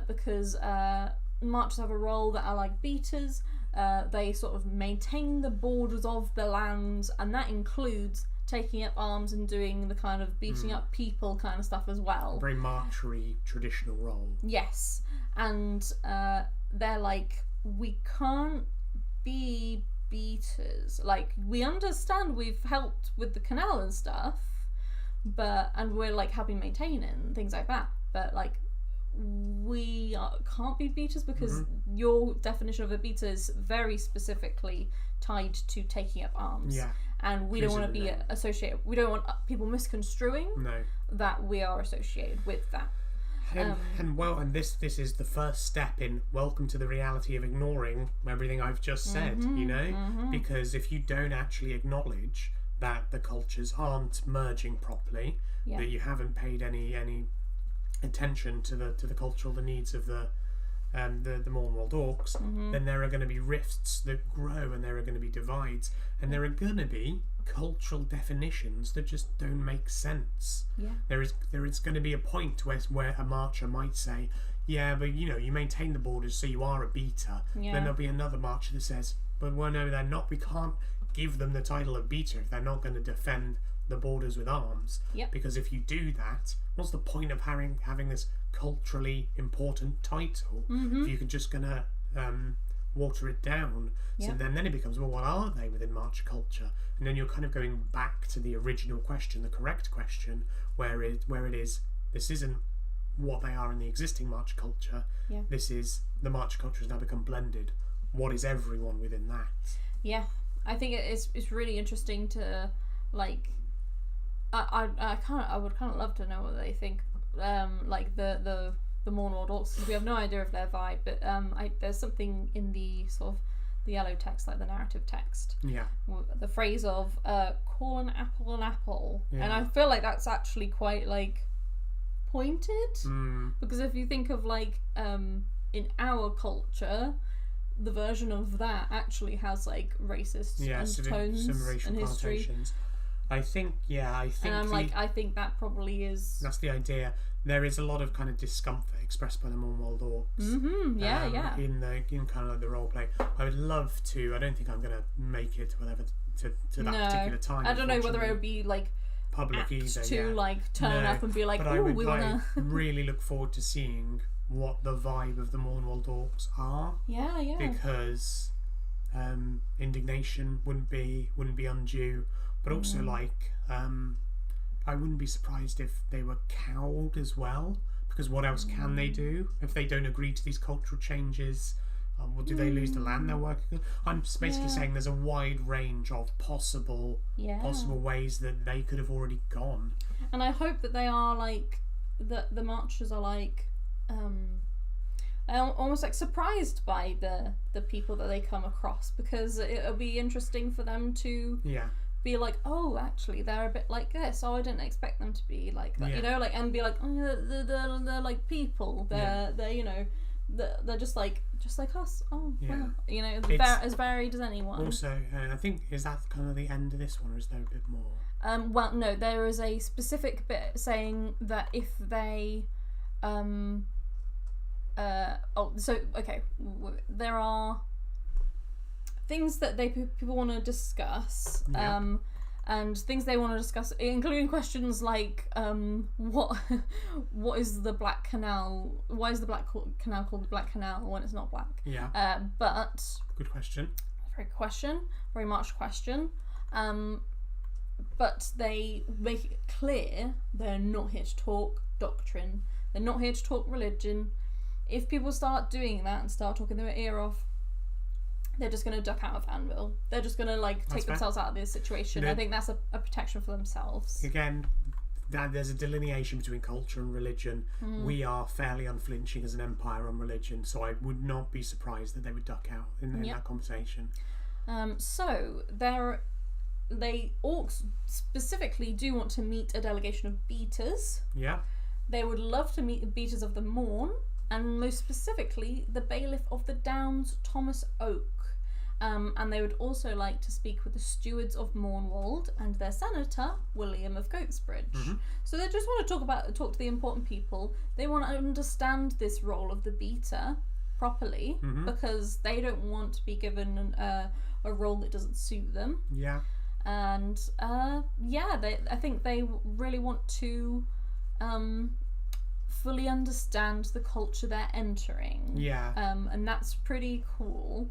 because marchers have a role that are like beaters. They sort of maintain the borders of the land, and that includes taking up arms and doing the kind of beating up people kind of stuff as well. A very marchery traditional role. Yes, and they're we can't be beaters. We understand we've helped with the canal and stuff, and we're helping maintain it and things like that, but we can't be beaters because your definition of a beater is very specifically tied to taking up arms. And we don't want to be associated. We don't want people misconstruing that we are associated with that. And this is the first step in welcome to the reality of ignoring everything I've just said. Because if you don't actually acknowledge that the cultures aren't merging properly, that you haven't paid any attention to the cultural needs of the Mornwald orcs, then there are going to be rifts that grow, and there are going to be divides, and there are going to be cultural definitions that just don't make sense. There is going to be a point where a marcher might say, but you maintain the borders, so you are a beater. Then there'll be another marcher that says, but well, no, they're not. We can't give them the title of beater if they're not going to defend the borders with arms. Because if you do that, what's the point of having this culturally important title if you're just gonna water it down? So then it becomes, well, what are they within marcher culture? And then you're kind of going back to the original question, the correct question, where it is, this isn't what they are in the existing marcher culture. This is, the marcher culture has now become blended. What is everyone within that? I think it's really interesting to I would kind of love to know what they think. The Mornwald orcs, because we have no idea of their vibe, but there's something in the sort of the yellow text, the narrative text. The phrase of call an apple, and I feel like that's actually quite pointed, because if you think of in our culture, the version of that actually has racist undertones some racial and history. Connotations. I think, and I'm I think that probably is. That's the idea. There is a lot of kind of discomfort expressed by the Mornwald orcs. In kind of the role play. I would love to. I don't think I'm going to make it to that particular time. I don't know whether it would be public either. To turn up and be like, but oh, we want to. I really look forward to seeing what the vibe of the Mornwald orcs are. Because indignation wouldn't be undue. But also, I wouldn't be surprised if they were cowed as well. Because what else can they do if they don't agree to these cultural changes? Well, do they lose the land they're working on? I'm just basically saying there's a wide range of possible ways that they could have already gone. And I hope that they are like the marchers are like almost like surprised by the people that they come across, because it'll be interesting for them to be like, oh, actually they're a bit like this. Oh, I didn't expect them to be like that, you know, like, and be like, oh, they're like people. They're you know. They're just like us. Oh, well, you know, as varied as anyone. Also, I think, is that kind of the end of this one, or is there a bit more? Well, no, there is a specific bit saying that if they, there are things that people want to discuss. And things they want to discuss, including questions like, what is the Black Canal? Why is the Black Canal called the Black Canal when it's not black? Yeah. But good question. Very much question. But they make it clear they're not here to talk doctrine. They're not here to talk religion. If people start doing that and start talking their ear off, they're just going to duck out of Anvil. They're just going to like take themselves out of this situation. I think that's a protection for themselves. Again, there's a delineation between culture and religion. We are fairly unflinching as an empire on religion, so I would not be surprised that they would duck out in that conversation. So they orcs specifically do want to meet a delegation of beaters. Yeah. They would love to meet the beaters of the Morn, and most specifically the bailiff of the Downs, Thomas Oak. And they would also like to speak with the stewards of Mornwald and their senator, William of Goatsbridge. So they just want to talk to the important people. They want to understand this role of the beater properly, because they don't want to be given a role that doesn't suit them. Yeah. And I think they really want to fully understand the culture they're entering. Yeah. And that's pretty cool.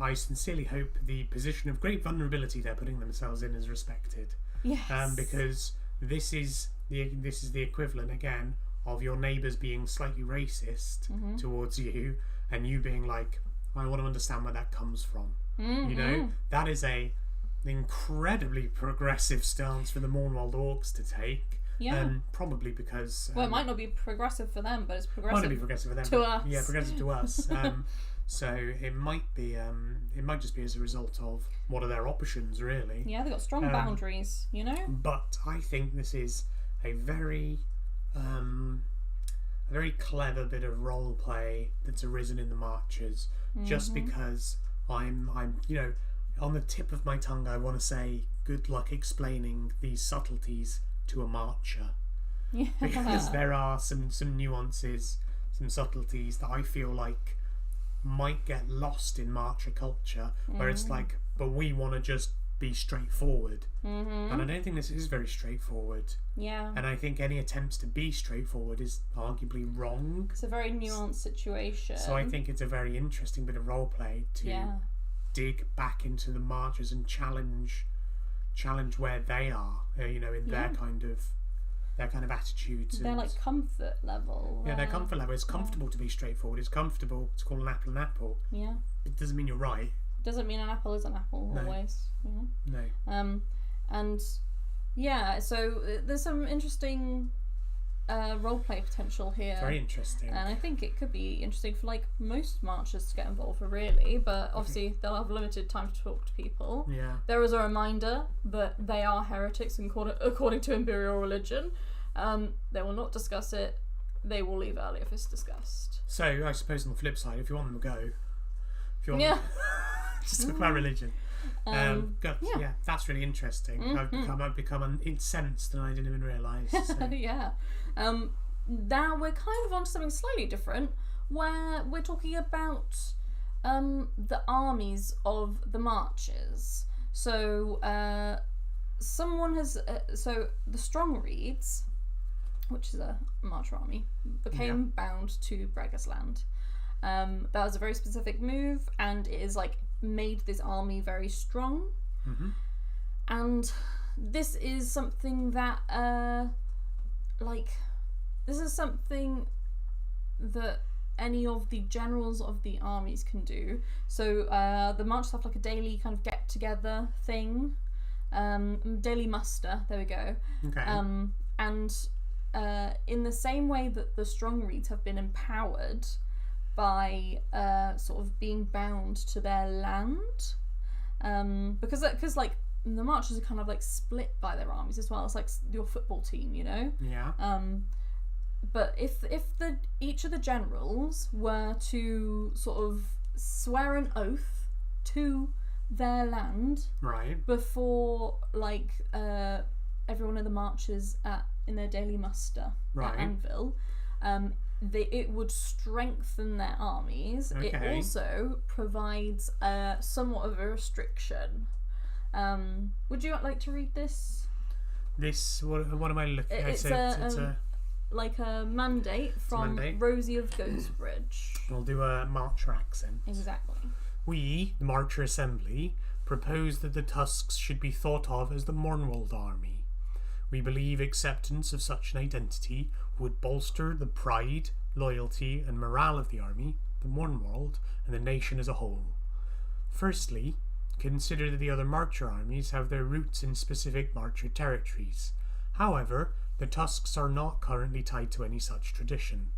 I sincerely hope the position of great vulnerability they're putting themselves in is respected. Yes. Because this is the equivalent again of your neighbours being slightly racist towards you, and you being like, I want to understand where that comes from. You know, that is a incredibly progressive stance for the Mornwald Orcs to take. Yeah. Probably because it might not be progressive for them, but it's progressive. Might not be progressive for them to us. Yeah, progressive to us. So it might just be as a result of what are their options, really. Yeah, they've got strong boundaries, you know. But I think this is a very clever bit of role play that's arisen in the marches. Just because I'm you know, on the tip of my tongue, I want to say good luck explaining these subtleties to a marcher. Yeah. Because there are some nuances, some subtleties that I feel like might get lost in marcher culture, where it's like, but we want to just be straightforward. And I don't think this is very straightforward. Yeah. And I think any attempts to be straightforward is arguably wrong. It's a very nuanced situation. So I think it's a very interesting bit of roleplay to dig back into the marchers and challenge where they are, you know, in their kind of attitudes. Their like comfort level. Yeah, their comfort level. It's comfortable to be straightforward. It's comfortable to call an apple an apple. Yeah. It doesn't mean you're right. It doesn't mean an apple is an apple always. You know? No. And yeah, so there's some interesting roleplay potential here. Very interesting. And I think it could be interesting for like most marchers to get involved with, really, but obviously they'll have limited time to talk to people. Yeah. There is a reminder that they are heretics according to imperial religion. They will not discuss it. They will leave early if it's discussed. So I suppose on the flip side, if you want them to go, just talk about religion. That's really interesting. I've become incensed, and I didn't even realise. So. Yeah. Now we're kind of onto something slightly different, where we're talking about the armies of the marches. So someone has so the Strong Reeds, which is a marcher army, became bound to Bregasland. That was a very specific move, and it is like made this army very strong. And this is something that this is something that any of the generals of the armies can do. So the marches have like a daily kind of get together thing, daily muster. There we go. Okay. And in the same way that the strong reeds have been empowered by sort of being bound to their land, because like the marchers are kind of like split by their armies as well. It's like your football team, you know. Yeah. But if each of the generals were to sort of swear an oath to their land, right, before like everyone in the marches in their daily muster right, at Anvil, it would strengthen their armies. Okay. It also provides somewhat of a restriction. Would you like to read this? What am I looking at? It's a like a mandate from Rosie of Ghostbridge. We'll do a Marcher accent. Exactly. We, the Marcher Assembly, propose that the Tusks should be thought of as the Mornwald Army. We believe acceptance of such an identity would bolster the pride, loyalty and morale of the army, the Mornwald, and the nation as a whole. Firstly, consider that the other Marcher armies have their roots in specific Marcher territories. However, the Tusks are not currently tied to any such tradition.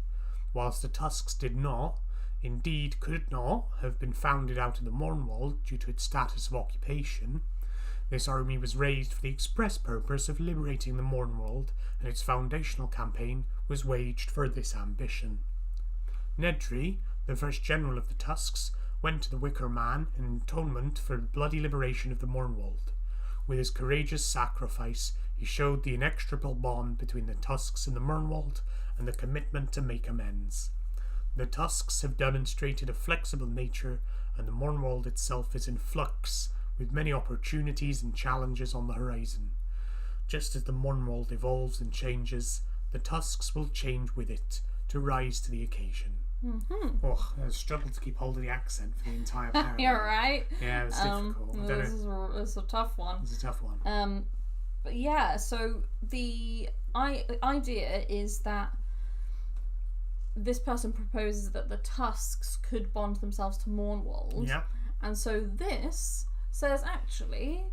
Whilst the Tusks did not, indeed could not, have been founded out of the Mornwald due to its status of occupation, this army was raised for the express purpose of liberating the Mornwald, and its foundational campaign was waged for this ambition. Nedry, the first general of the Tusks, went to the Wicker Man in atonement for the bloody liberation of the Mornwald. With his courageous sacrifice, he showed the inextricable bond between the Tusks and the Mornwald and the commitment to make amends. The Tusks have demonstrated a flexible nature, and the Mornwald itself is in flux, with many opportunities and challenges on the horizon. Just as the Mornwald evolves and changes, the Tusks will change with it to rise to the occasion. Mm-hmm. Oh, I struggled to keep hold of the accent for the entire paragraph. You're right. Yeah, it was difficult. This is a tough one. It's a tough one. But yeah, so the idea is that this person proposes that the Tusks could bond themselves to Mornwald. Yeah. And so this says actually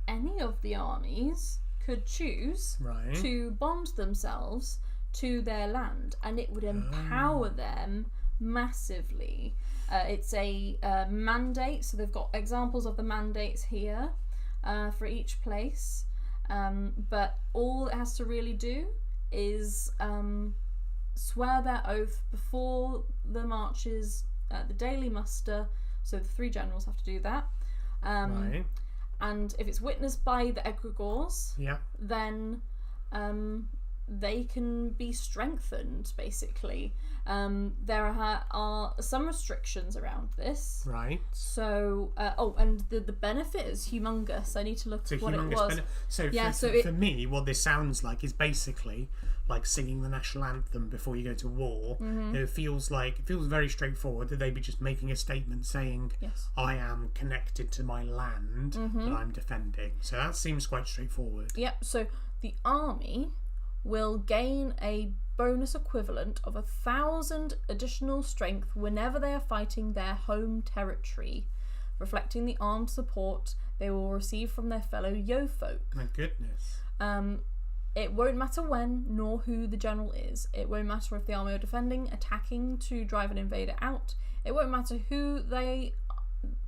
any of the armies could choose to bond themselves to their land, and it would empower them massively. It's a mandate, so they've got examples of the mandates here for each place, but all it has to really do is swear their oath before the marches, the daily muster, so the 3 generals have to do that. And if it's witnessed by the egregores, then they can be strengthened, basically. There are some restrictions around this. Right. So, and the benefit is humongous. I need to look at what it was. For me, what this sounds like is basically like singing the national anthem before you go to war. Mm-hmm. It feels very straightforward that they'd be just making a statement saying, yes, I am connected to my land that I'm defending. So that seems quite straightforward. Yep. So the army will gain a bonus equivalent of 1,000 additional strength whenever they are fighting their home territory, reflecting the armed support they will receive from their fellow Yo-folk. My goodness. It won't matter when nor who the general is. It won't matter if the army are defending, attacking to drive an invader out. It won't matter who they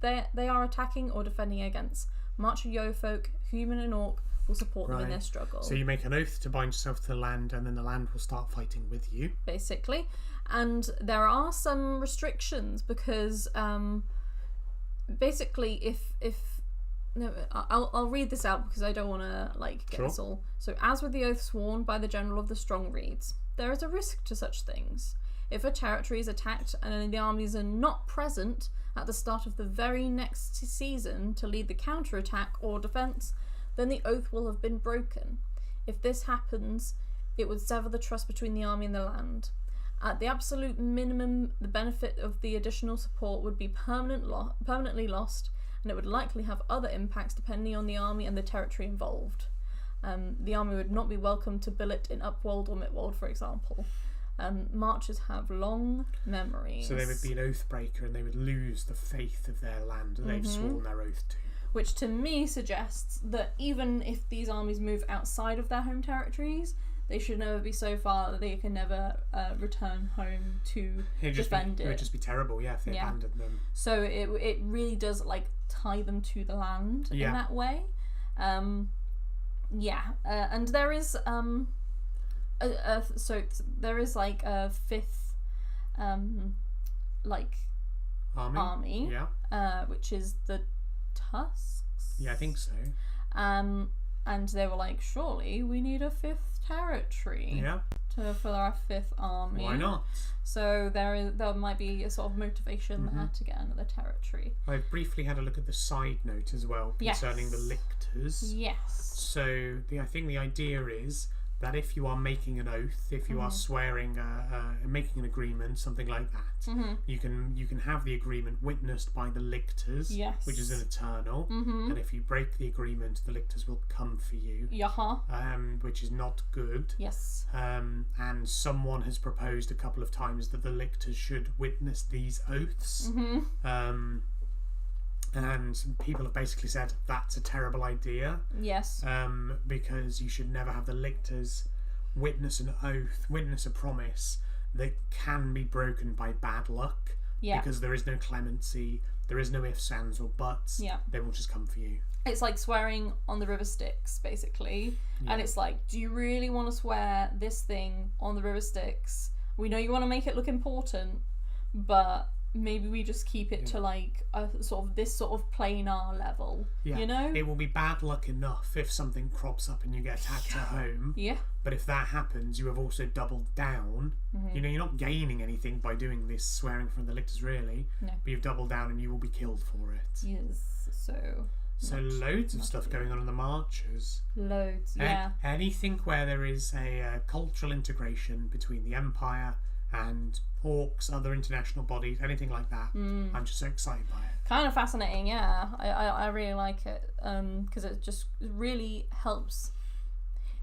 are attacking or defending against. Marcher Yo-folk, human and orc, will support them in their struggle. So you make an oath to bind yourself to the land, and then the land will start fighting with you. Basically. And there are some restrictions because basically I'll read this out because I don't want to get this all. So, as with the oath sworn by the general of the strong reeds, there is a risk to such things. If a territory is attacked and the armies are not present at the start of the very next season to lead the counter-attack or defence, then the oath will have been broken. If this happens, it would sever the trust between the army and the land. At the absolute minimum, the benefit of the additional support would be permanently lost, and it would likely have other impacts depending on the army and the territory involved. The army would not be welcome to billet in Upwold or Mitwold, for example. Marchers have long memories. So they would be an oath breaker and they would lose the faith of their land that they've sworn their oath to. Which to me suggests that even if these armies move outside of their home territories, they should never be so far that they can never return home to defend it. It would just be terrible, if they abandoned them. So it really does tie them to the land in that way. And there is there is a fifth army, which is the Tusks. Yeah, I think so. And they were like, surely we need a fifth territory for our fifth army. Why not? So there might be a sort of motivation there to get another territory. I've briefly had a look at the side note as well concerning the lictors. Yes. So I think the idea is that if you are making an oath, if you are swearing, making an agreement, something like that, you can have the agreement witnessed by the lictors, which is an eternal. And if you break the agreement, the lictors will come for you, which is not good. Yes. And someone has proposed a couple of times that the lictors should witness these oaths. And people have basically said that's a terrible idea. Yes. Because you should never have the lictors witness an oath, witness a promise that can be broken by bad luck. Yeah. Because there is no clemency, there is no ifs, ands, or buts. Yeah. They will just come for you. It's like swearing on the river Styx, basically. Yeah. And it's like, do you really want to swear this thing on the river Styx? We know you want to make it look important, but maybe we just keep it to a sort of this sort of planar level. You know, it will be bad luck enough if something crops up and you get attacked at home. Yeah. But if that happens, you have also doubled down. You know, you're not gaining anything by doing this swearing from the lictors, really. No. But you've doubled down and you will be killed for it. Yes. So loads of stuff going on in the marches. Loads. Yeah. Anything where there is a cultural integration between the Empire and orcs, other international bodies, anything like that. I'm just so excited by it. Kind of fascinating, yeah. I really like it because it just really helps.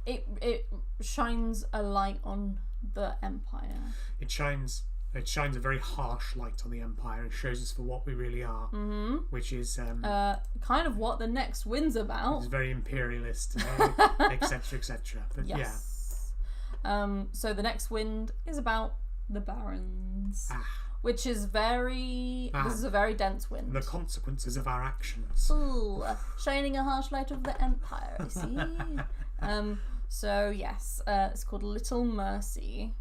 It shines a light on the Empire. It shines a very harsh light on the Empire and shows us for what we really are, which is kind of what the next wind's about. It's very imperialist, etc., etc. But yes. So the next wind is about the Barrens, which is this is a very dense wind. The consequences of our actions. Ooh, shining a harsh light of the Empire, I see. So yes, it's called Little Mercy,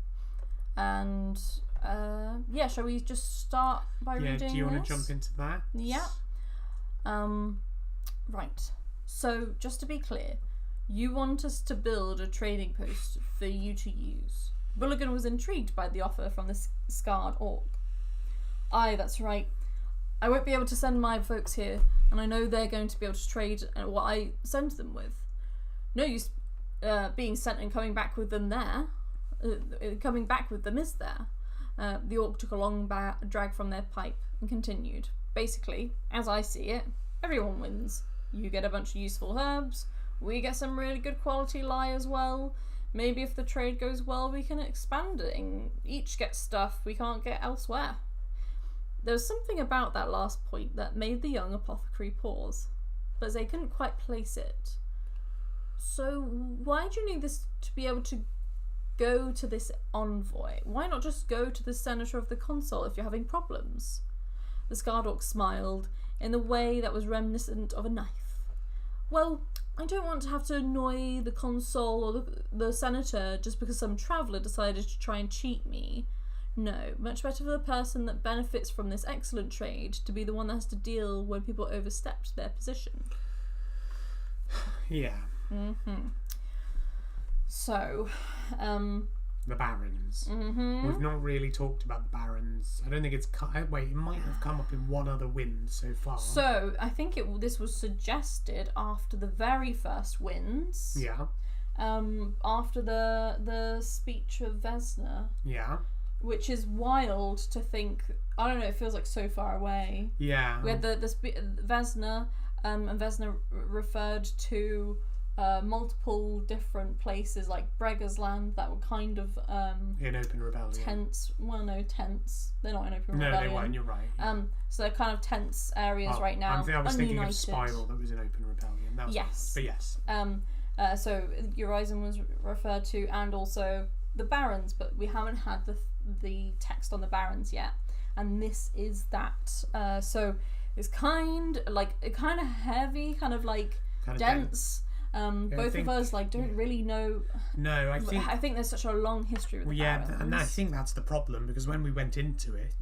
and shall we just start by reading this? Do you want to jump into that? Yeah. Right. So just to be clear, you want us to build a trading post for you to use. Bulligan was intrigued by the offer from the scarred orc. Aye, that's right. I won't be able to send my folks here, and I know they're going to be able to trade what I send them with. No use being sent and coming back with them there. Coming back with them is there. The orc took a long drag from their pipe and continued. Basically, as I see it, everyone wins. You get a bunch of useful herbs, we get some really good quality lye as well. Maybe if the trade goes well, we can expand it and each get stuff we can't get elsewhere. There was something about that last point that made the young apothecary pause, but they couldn't quite place it. So why do you need this to be able to go to this envoy? Why not just go to the senator of the consul if you're having problems? The scarred orc smiled in a way that was reminiscent of a knife. Well, I don't want to have to annoy the consul or the senator just because some traveller decided to try and cheat me. No, much better for the person that benefits from this excellent trade to be the one that has to deal when people overstepped their position. Yeah. So, the Barrens. We've not really talked about the Barrens. I don't think it's... Wait, it might have come up in one other wind so far. So, I think this was suggested after the very first winds. Yeah. After the speech of Vesna. Yeah. Which is wild to think... I don't know, it feels like so far away. Yeah. We had the Vesna, and Vesna referred to multiple different places like Brega's Land that were kind of in open rebellion. Tense. Well, no, tense. They're not in open rebellion. No, they weren't. You're right. Yeah. So they're kind of tense areas right now. I was thinking of ununited. Spiral that was in open rebellion. That was Yes. But yes. So Urizen was referred to, and also the Barrens, but we haven't had the text on the Barrens yet. And this is that. So it's kind of heavy, kind of dense. Both of us don't really know. No, I think there's such a long history with the Barrens. And I think that's the problem, because when we went into it,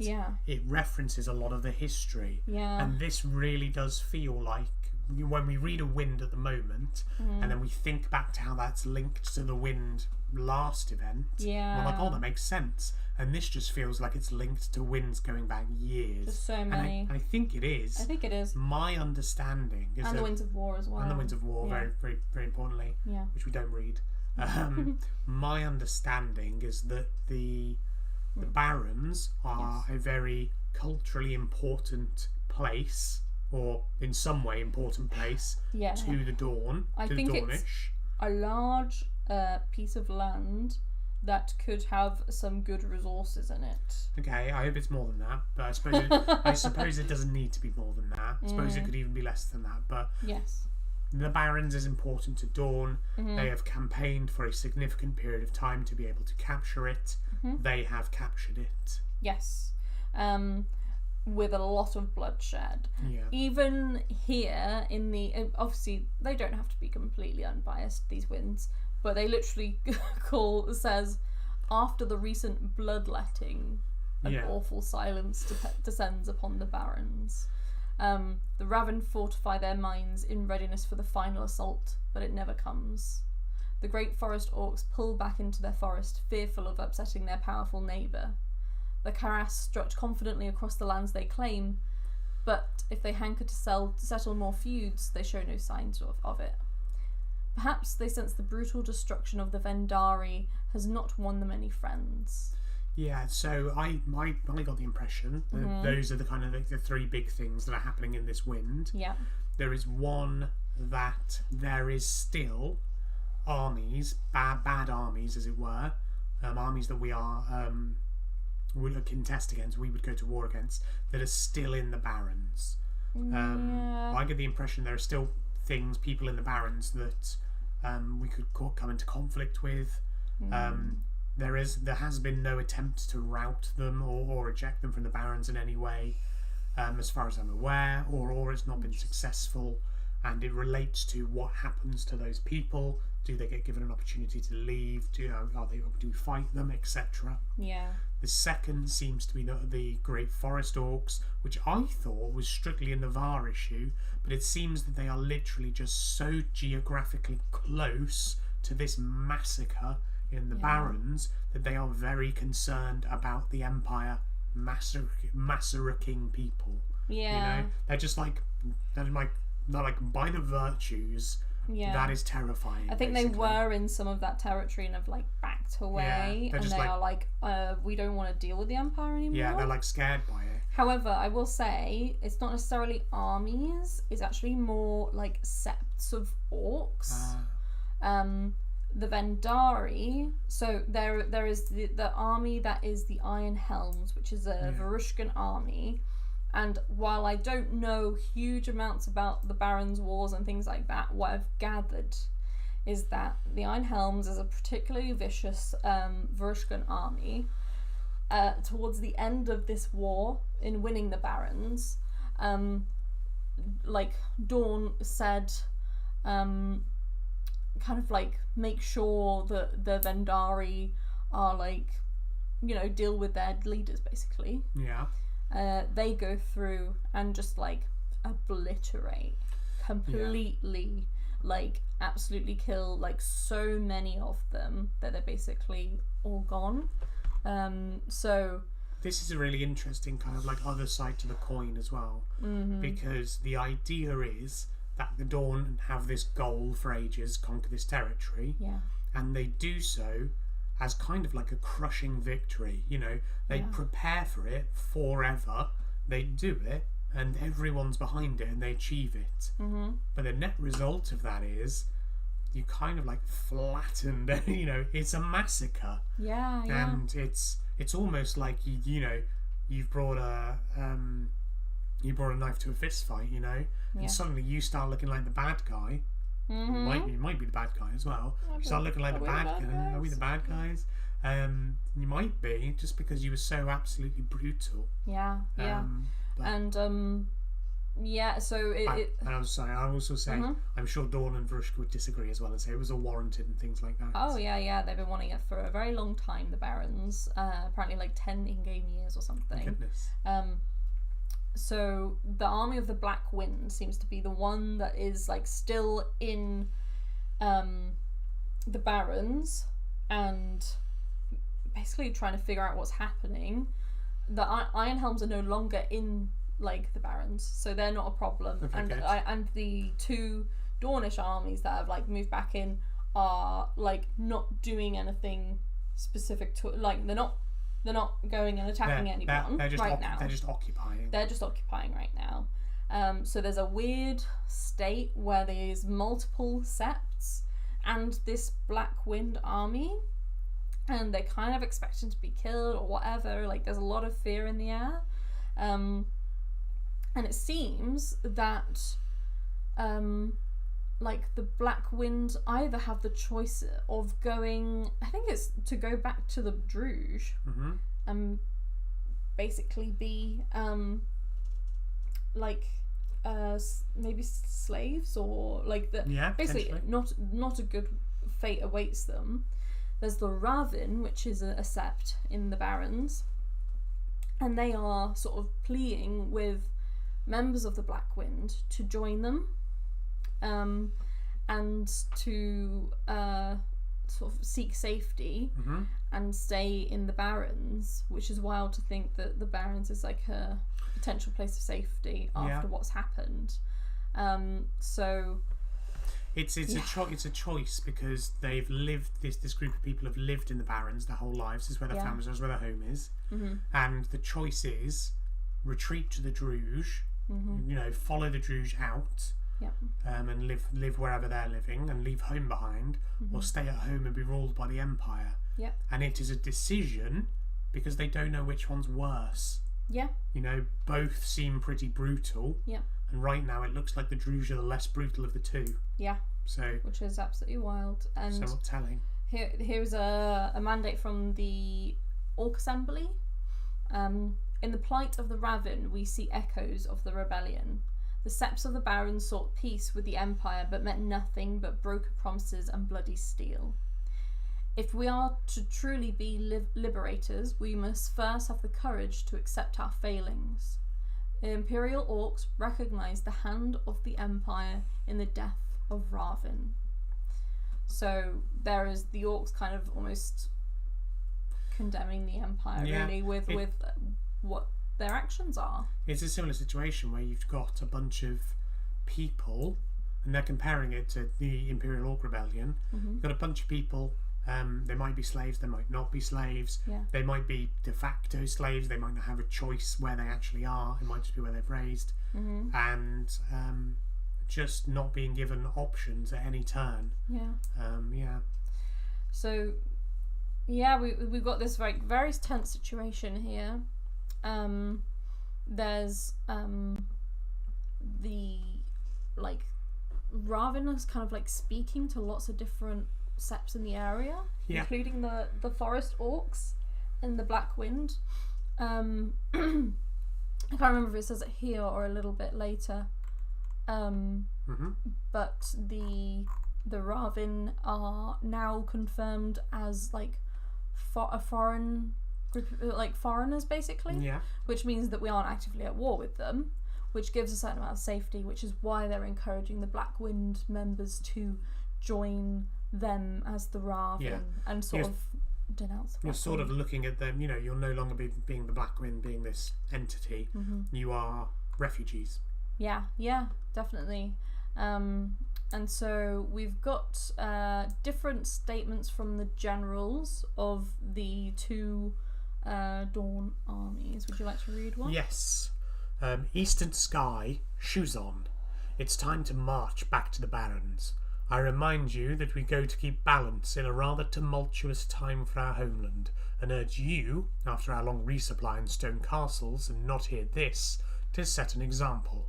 it references a lot of the history. Yeah. And this really does feel like when we read a Wind at the moment, and then we think back to how that's linked to the Wind last event. Yeah. We're like, oh, that makes sense. And this just feels like it's linked to Winds going back years. Just so many. And I think it is. I think it is. My understanding is and the Winds of War as well. And the Winds of War, yeah. very, very, very importantly, which we don't read. My understanding is that the Barrens are a very culturally important place, or in some way important place, to the Dawn. I to think the Dornish. It's a large piece of land that could have some good resources in it. Okay, I hope it's more than that, but I suppose it doesn't need to be more than that. I suppose it could even be less than that, but yes, the Barrens is important to Dawn. They have campaigned for a significant period of time to be able to capture it. They have captured it. Yes, with a lot of bloodshed. Yeah. Even here in the obviously they don't have to be completely unbiased, these Winds, but they literally says, after the recent bloodletting, an awful silence descends upon the Barrens. The Raven fortify their minds in readiness for the final assault, but it never comes. The great forest orcs pull back into their forest, fearful of upsetting their powerful neighbour. The Karass strut confidently across the lands they claim, but if they hanker to settle more feuds, they show no signs of it. Perhaps they sense the brutal destruction of the Vendari has not won them any friends. Yeah, so I got the impression that those are the kind of the three big things that are happening in this Wind. Yeah. There is one, that there is still armies, bad armies as it were, armies that we would contest against, we would go to war against, that are still in the Barrens. I get the impression there are still people in the Barrens that we could come into conflict with. There has been no attempt to rout them or eject them from the Barrens in any way, as far as I'm aware, or it's not been successful, and it relates to what happens to those people. Do they get given an opportunity to leave? Do we fight them, etc.? Yeah. The second seems to be the Great Forest Orcs, which I thought was strictly a Navarre issue, but it seems that they are literally just so geographically close to this massacre in the Barrens that they are very concerned about the Empire massacring people. Yeah. You know, they're like by the virtues. Yeah. That is terrifying. I think basically. They were in some of that territory and have backed away, and they are we don't want to deal with the Empire anymore. Yeah, they're scared by it. However, I will say it's not necessarily armies; it's actually more septs of orcs. The Vendari. So there is the army that is the Iron Helms, which is a Varushkan army. And while I don't know huge amounts about the Barrens' Wars and things like that, what I've gathered is that the Iron Helms is a particularly vicious Varushkan army. Towards the end of this war, in winning the Barrens, Dawn said, make sure that the Vendari are deal with their leaders basically. Yeah. They go through and just obliterate completely, absolutely kill so many of them that they're basically all gone. So this is a really interesting kind of other side to the coin as well, because the idea is that the Dawn have this goal for ages, conquer this territory, and they do so as kind of a crushing victory. They prepare for it forever, they do it, and everyone's behind it, and they achieve it. But the net result of that is you kind of like flattened. It's a massacre. Yeah. And it's almost like you've brought a knife to a fist fight, and suddenly you start looking like the bad guy. You might be the bad guy as well. You start looking like the bad guy. Are we the bad guys? You might be, just because you were so absolutely brutal. Yeah. So and I'm sorry, I also say I'm sure Dawn and Varushka would disagree as well and say it was all warranted and things like that. Oh yeah, they've been wanting it for a very long time, the Barrens. Apparently like 10 in-game years or something. Goodness. So the army of the Black Wind seems to be the one that is like still in the Barrens and basically trying to figure out what's happening. The Iron Helms are no longer in like the Barrens, so they're not a problem. Okay, and the two Dornish armies that have like moved back in are like not doing anything specific to like they're not going and attacking anyone now. They're just occupying. They're just occupying right now. So there's a weird state where there's multiple septs and this Black Wind army, and they're kind of expecting to be killed or whatever. Like there's a lot of fear in the air. And it seems that like the Black Wind either have the choice of going, I think it's to go back to the Druge and basically be maybe slaves, or like basically not a good fate awaits them. There's the Ravin, which is a sept in the Barrens, and they are sort of pleading with members of the Black Wind to join them and to sort of seek safety and stay in the Barrens, which is wild to think that the Barrens is like a potential place of safety after what's happened. So it's a choice, because they've lived, this group of people have lived in the Barrens their whole lives. This is where their families are, this is where their home is, and the choice is retreat to the Druge, follow the Druge out, and live wherever they're living and leave home behind, or stay at home and be ruled by the Empire. And it is a decision because they don't know which one's worse. Both seem pretty brutal. And right now it looks like the Druge are the less brutal of the two. So, which is absolutely wild. And somewhat telling. Here's a mandate from the Orc Assembly. In the plight of the Ravin, we see echoes of the rebellion. The septs of the Barons sought peace with the Empire, but meant nothing but broken promises and bloody steel. If we are to truly be liberators, we must first have the courage to accept our failings. The Imperial Orcs recognise the hand of the Empire in the death of Ravin. So there is the Orcs kind of almost condemning the Empire really with what their actions are. It's a similar situation where you've got a bunch of people, and they're comparing it to the Imperial Orc Rebellion. You've got a bunch of people, they might be slaves, they might not be slaves, they might be de facto slaves, they might not have a choice where they actually are, it might just be where they've raised, and just not being given options at any turn. So we've got this very tense situation here. There's the Ravin is kind of like speaking to lots of different septs in the area, including the forest orcs and the Black Wind. I can't remember if it says it here or a little bit later. But the Ravin are now confirmed as like a foreign group, like foreigners basically, which means that we aren't actively at war with them, which gives a certain amount of safety, which is why they're encouraging the Black Wind members to join them as the Ravin and sort of denounce. You're sort of looking at them, you're no longer being the Black Wind, being this entity. You are refugees. Yeah, definitely. And so we've got different statements from the generals of the two Dawn armies. Would you like to read one? Yes. Eastern Sky, shoes on. It's time to march back to the Barrens. I remind you that we go to keep balance in a rather tumultuous time for our homeland, and urge you, after our long resupply in stone castles and not hear this, to set an example.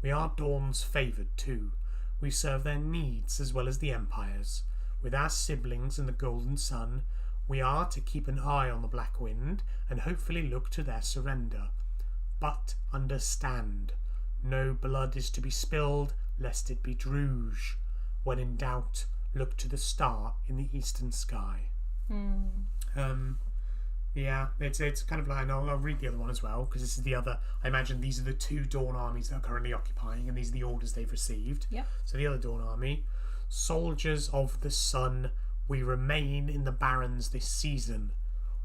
We are Dawn's favoured too. We serve their needs as well as the Empire's. With our siblings in the Golden Sun, we are to keep an eye on the Black Wind and hopefully look to their surrender. But understand, no blood is to be spilled, lest it be Druge. When in doubt, look to the star in the eastern sky. Yeah, it's kind of like, and I'll read the other one as well, because this is the other. I imagine these are the 2 Dawn armies that are currently occupying, and these are the orders they've received. Yep. So the other Dawn army, soldiers of the sun, we remain in the Barrens this season.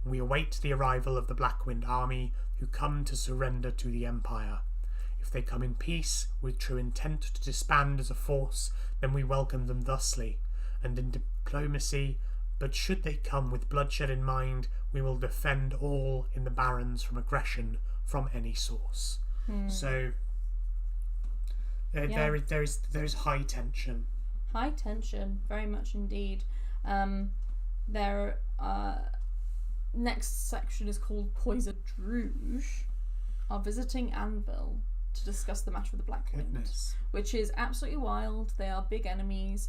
We await the arrival of the Blackwind army, who come to surrender to the Empire. If they come in peace, with true intent to disband as a force, then we welcome them thusly, and in diplomacy. But should they come with bloodshed in mind, we will defend all in the Barrens from aggression from any source. So there is high tension. High tension, very much indeed. Their next section is called Poison Druge are visiting Anvil to discuss the matter of the Black Wind, which is absolutely wild. They are big enemies,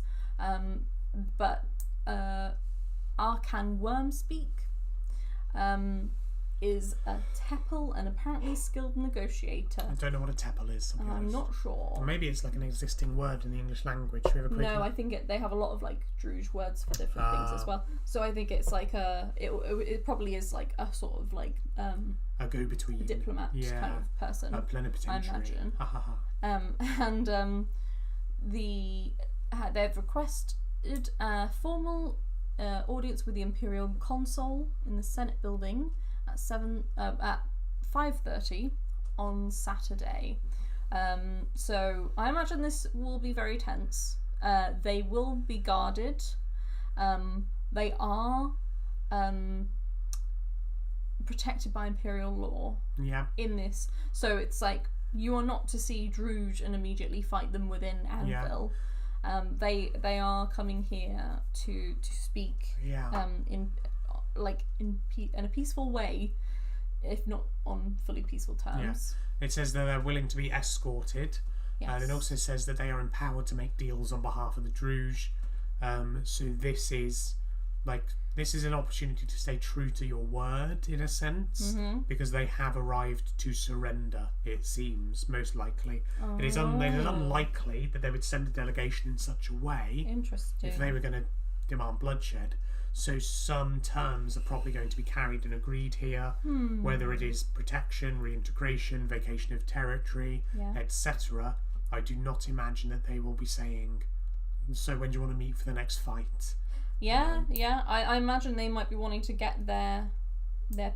but Arcan Wormspeak is a Teppel and apparently skilled negotiator. I don't know what a Teppel is. I'm not sure. Or maybe it's like an existing word in the English language. No, I think they have a lot of like Druge words for different things as well. So I think it's like it probably is like a sort of like a go-between, diplomat kind of person. A plenipotentiary, I imagine. They've requested a formal audience with the Imperial Consul in the Senate building at 5:30 on Saturday. So I imagine this will be very tense. They will be guarded. They are protected by Imperial law. Yeah. In this, so it's like you are not to see Druge and immediately fight them within Anvil. Yeah. They are coming here to speak. Yeah. In a peaceful way, if not on fully peaceful terms. Yeah. It says that they're willing to be escorted. Yes. And it also says that they are empowered to make deals on behalf of the Druge. So this is an opportunity to stay true to your word in a sense, because they have arrived to surrender. It seems most likely. It is unlikely that they would send a delegation in such a way. Interesting. If they were going to demand bloodshed. So some terms are probably going to be carried and agreed here, whether it is protection, reintegration, vacation of territory, etc. I do not imagine that they will be saying, so when do you want to meet for the next fight? I imagine they might be wanting to get their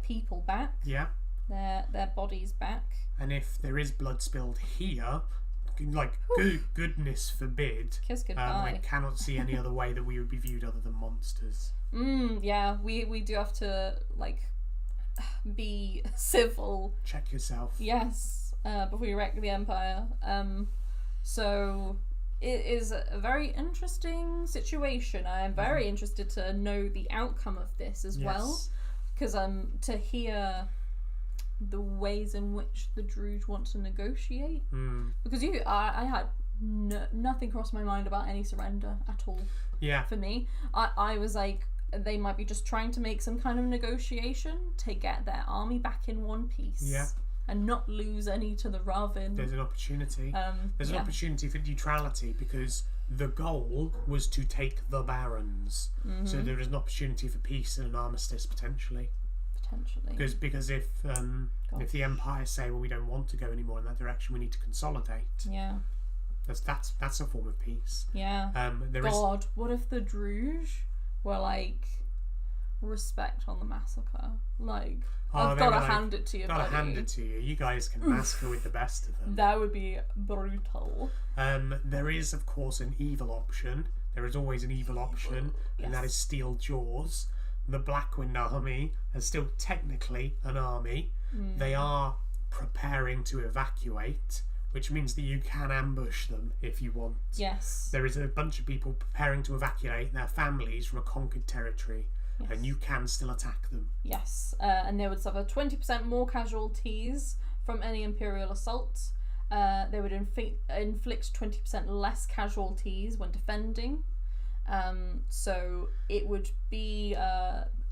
people back. Yeah. Their bodies back. And if there is blood spilled here, goodness forbid. Kiss goodbye. I cannot see any other way that we would be viewed other than monsters. We do have to be civil. Check yourself. Yes, before you wreck the Empire. So it is a very interesting situation. I am very interested to know the outcome of this as well, because to hear the ways in which the Druge want to negotiate. Because I had nothing crossed my mind about any surrender at all. Yeah. For me, I was like, they might be just trying to make some kind of negotiation to get their army back in one piece. Yeah. And not lose any to the Ravin. There's an opportunity. There's an opportunity for neutrality, because the goal was to take the Barrens. So there is an opportunity for peace and an armistice potentially. Because if the Empire say, well, we don't want to go anymore in that direction, we need to consolidate. Yeah. That's a form of peace. Yeah. What if the Druge were like, respect on the massacre? Like, I've got to hand it to you, buddy. Hand it to you. You guys can massacre with the best of them. That would be brutal. There is, of course, an evil option. There is always an evil option, and that is Steel Jaws. The Blackwind army is still technically an army. They are preparing to evacuate, which means that you can ambush them if you want. Yes. There is a bunch of people preparing to evacuate their families from a conquered territory, Yes. and you can still attack them. Yes, and they would suffer 20% more casualties from any Imperial assault. They would inflict 20% less casualties when defending. So it would be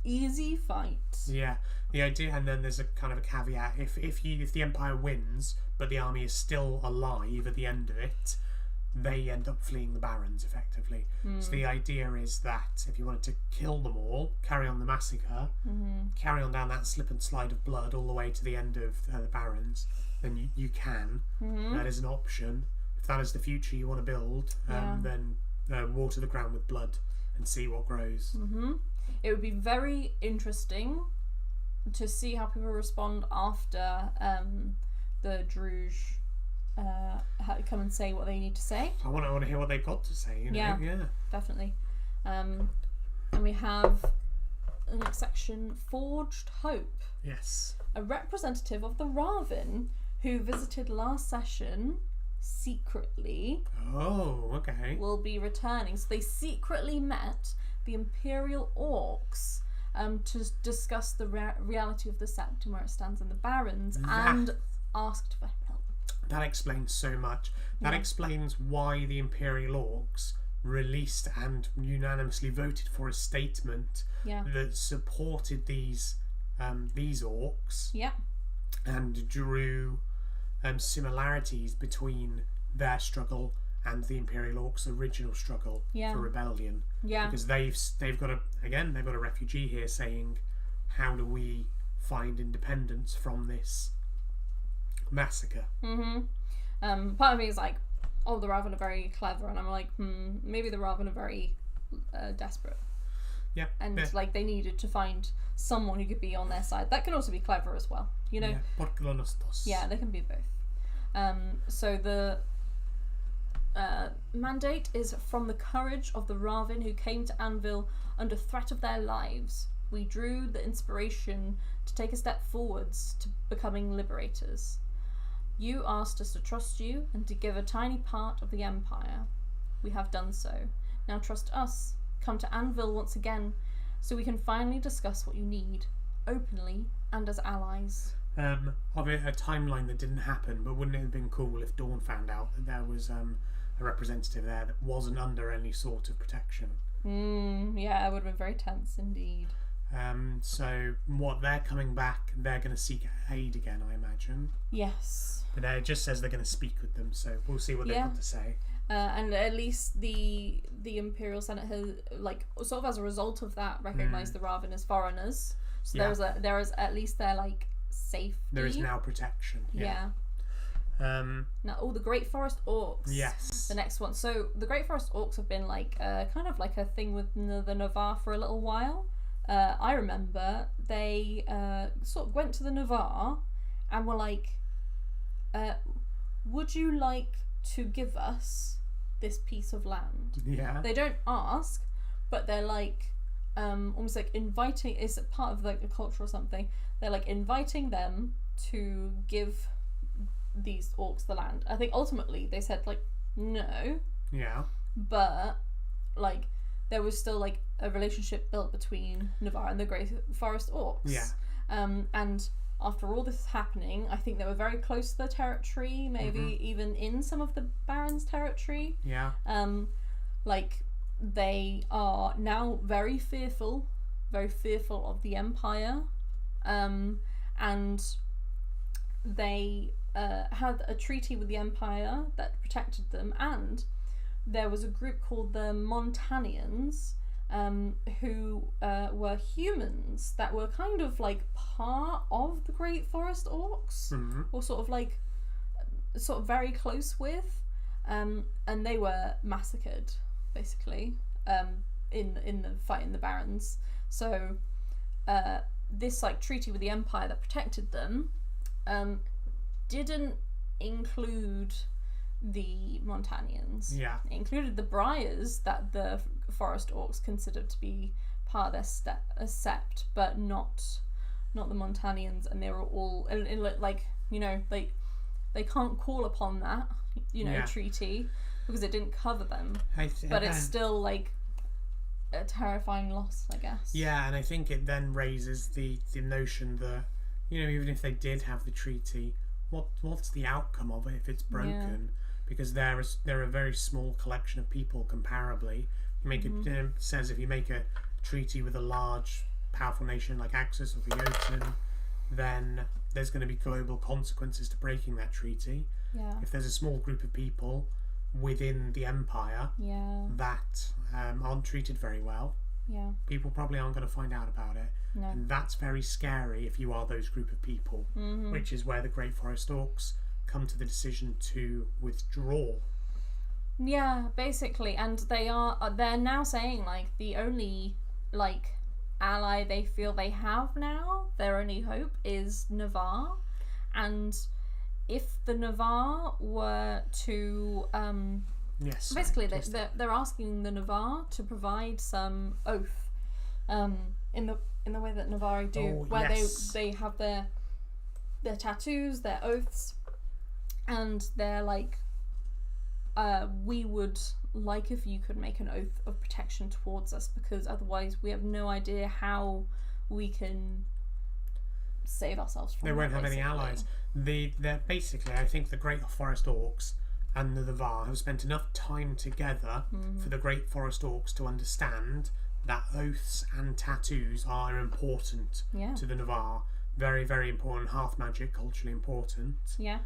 easy fight. Yeah, the idea, and then there's a kind of a caveat: if the Empire wins, but the army is still alive at the end of it, they end up fleeing the Barrens effectively. So the idea is that if you wanted to kill them all, carry on the massacre, carry on down that slip and slide of blood all the way to the end of the Barrens, then you can. That is an option. If that is the future you want to build, then water the ground with blood and see what grows. It would be very interesting to see how people respond after the Druge come and say what they need to say. I want to hear what they've got to say. Yeah, Definitely. And we have the next section, Forged Hope. Yes. A representative of the Raven who visited last session secretly. Oh, okay. Will be returning. So they secretly met the Imperial Orcs to discuss the reality of the Sept and where it stands in the Barrens, and asked for help. That explains so much. That explains why the Imperial Orcs released and unanimously voted for a statement that supported these orcs and drew similarities between their struggle and the Imperial Orcs' original struggle for rebellion. Because they've got a refugee here saying, how do we find independence from this massacre? Part of me is like, oh, the Raven are very clever, and I'm like, maybe the Raven are very desperate. Yeah. And like they needed to find someone who could be on their side. That can also be clever as well, you know. Yeah, they can be both. So the mandate is from the courage of the Raven who came to Anvil under threat of their lives. We drew the inspiration to take a step forwards to becoming liberators. You asked us to trust you and to give a tiny part of the Empire. We have done so. Now trust us. Come to Anvil once again so we can finally discuss what you need, openly and as allies. Of a timeline that didn't happen, but wouldn't it have been cool if Dawn found out that there was a representative there that wasn't under any sort of protection? Yeah, it would have been very tense indeed. So what, they're coming back, they're going to seek aid again, I imagine. Yes. But it just says they're going to speak with them, so we'll see what they've got to say. And at least the Imperial Senate has, like, sort of as a result of that, recognised the Raven as foreigners. So there is at least their like safety. There is now protection. Yeah. Now, the Great Forest Orcs. Yes. The next one. So the Great Forest Orcs have been like kind of like a thing with the Navarre for a little while. I remember they sort of went to the Navarre and were like, would you like to give us this piece of land? Yeah. They don't ask, but they're like almost like inviting, it's part of like a culture or something. They're like inviting them to give these orcs the land. I think ultimately they said like no. Yeah. But like there was still like a relationship built between Navarre and the Great Forest Orcs. Yeah. And after all this happening, I think they were very close to the territory, maybe even in some of the Barrens' territory. Yeah. Like they are now very fearful of the Empire, and they had a treaty with the Empire that protected them, and there was a group called the Montanians, who were humans that were kind of like part of the Great Forest Orcs, or sort of very close with, and they were massacred basically in the fight in the Barrens. So this like treaty with the Empire that protected them didn't include the Montanians. Yeah. It included the Briars that the Forest Orcs considered to be part of their sept, but not the Montanians, and they were all like, you know, like they can't call upon that, treaty because it didn't cover them. But it's still like a terrifying loss, I guess. Yeah, and I think it then raises the notion that, even if they did have the treaty, what's the outcome of it if it's broken? Because they're a very small collection of people comparably. You make it says if you make a treaty with a large, powerful nation like Axis or the Jotun, then there's going to be global consequences to breaking that treaty. Yeah. If there's a small group of people within the empire that aren't treated very well, people probably aren't going to find out about it. No. And that's very scary if you are those group of people, which is where the Great Forest Orcs come to the decision to withdraw. Yeah, basically, and they're now saying like the only like ally they feel they have now, their only hope is Navarre, and if the Navarre were to basically they're asking the Navarre to provide some oath in the way that Navarre do, where they have their tattoos, their oaths, and they're like, we would like if you could make an oath of protection towards us, because otherwise we have no idea how we can save ourselves from they won't have any allies. They're basically, I think the Great Forest Orcs and the Navarre have spent enough time together for the Great Forest Orcs to understand that oaths and tattoos are important to the Navarre. Very, very important. Half magic, culturally important. Yeah.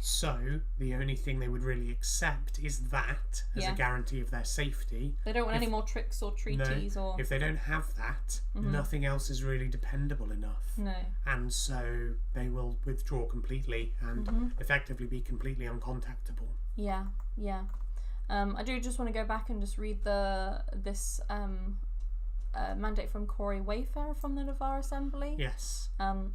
So the only thing they would really accept is that as a guarantee of their safety. They don't want any more tricks or treaties. No, if they don't have that, nothing else is really dependable enough. No. And so they will withdraw completely and effectively be completely uncontactable. Yeah, yeah. I do just want to go back and just read this mandate from Corey Wayfarer from the Navarre Assembly. Yes.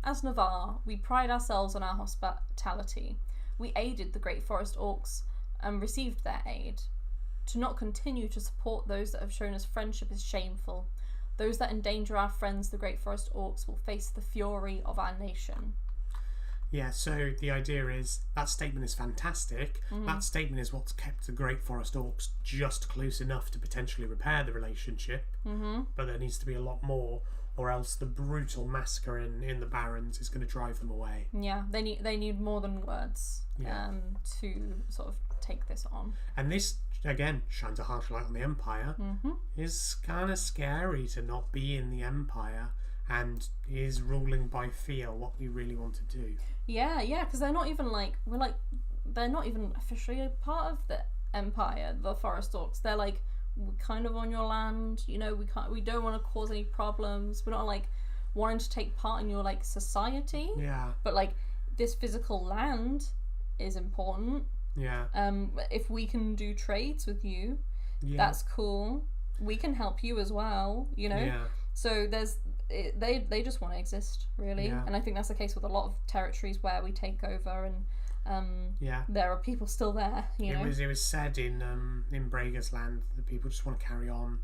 As Navarre, we pride ourselves on our hospitality. We aided the Great Forest Orcs and received their aid. To not continue to support those that have shown us friendship is shameful. Those that endanger our friends, the Great Forest Orcs, will face the fury of our nation. Yeah, so the idea is that statement is fantastic. That statement is what's kept the Great Forest Orcs just close enough to potentially repair the relationship. But there needs to be a lot more, or else the brutal massacre in the Barrens is going to drive them away. Yeah, they need more than words to sort of take this on. And this, again, shines a harsh light on the Empire. Is kind of scary to not be in the Empire and is ruling by fear what we really want to do. Yeah, because they're not even they're not even officially a part of the Empire, the Forest Orcs. They're like, we're kind of on your land, we don't want to cause any problems. We're not like wanting to take part in your like society. Yeah. But like this physical land is important. Yeah. If we can do trades with you, that's cool. We can help you as well, Yeah. So they just want to exist, really. And I think that's the case with a lot of territories where we take over and there are people still there. It was said in Braega's land that people just want to carry on.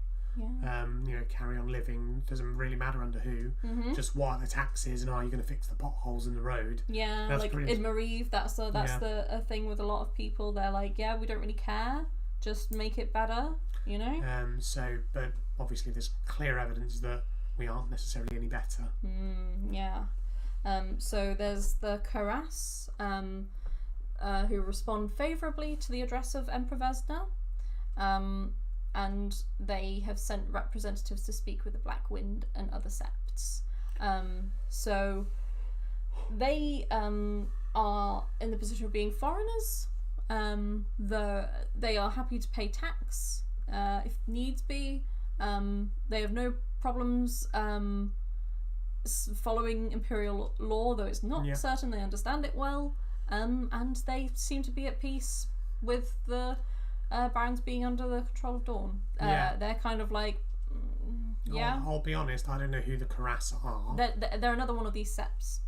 Carry on living. Doesn't really matter under who. Just what are the taxes and are you going to fix the potholes in the road? Yeah, that's like in Marive, that's the thing with a lot of people. They're like, we don't really care. Just make it better. But obviously there's clear evidence that we aren't necessarily any better. So there's the Karas, who respond favourably to the address of Emperor Vesna, and they have sent representatives to speak with the Black Wind and other septs. So they are in the position of being foreigners. They are happy to pay tax if needs be. They have no problems following imperial law, though it's not certain they understand it well. And they seem to be at peace with the Barrens being under the control of Dawn. They're kind of like, I'll be honest, I don't know who the Karas are. They're another one of these septs.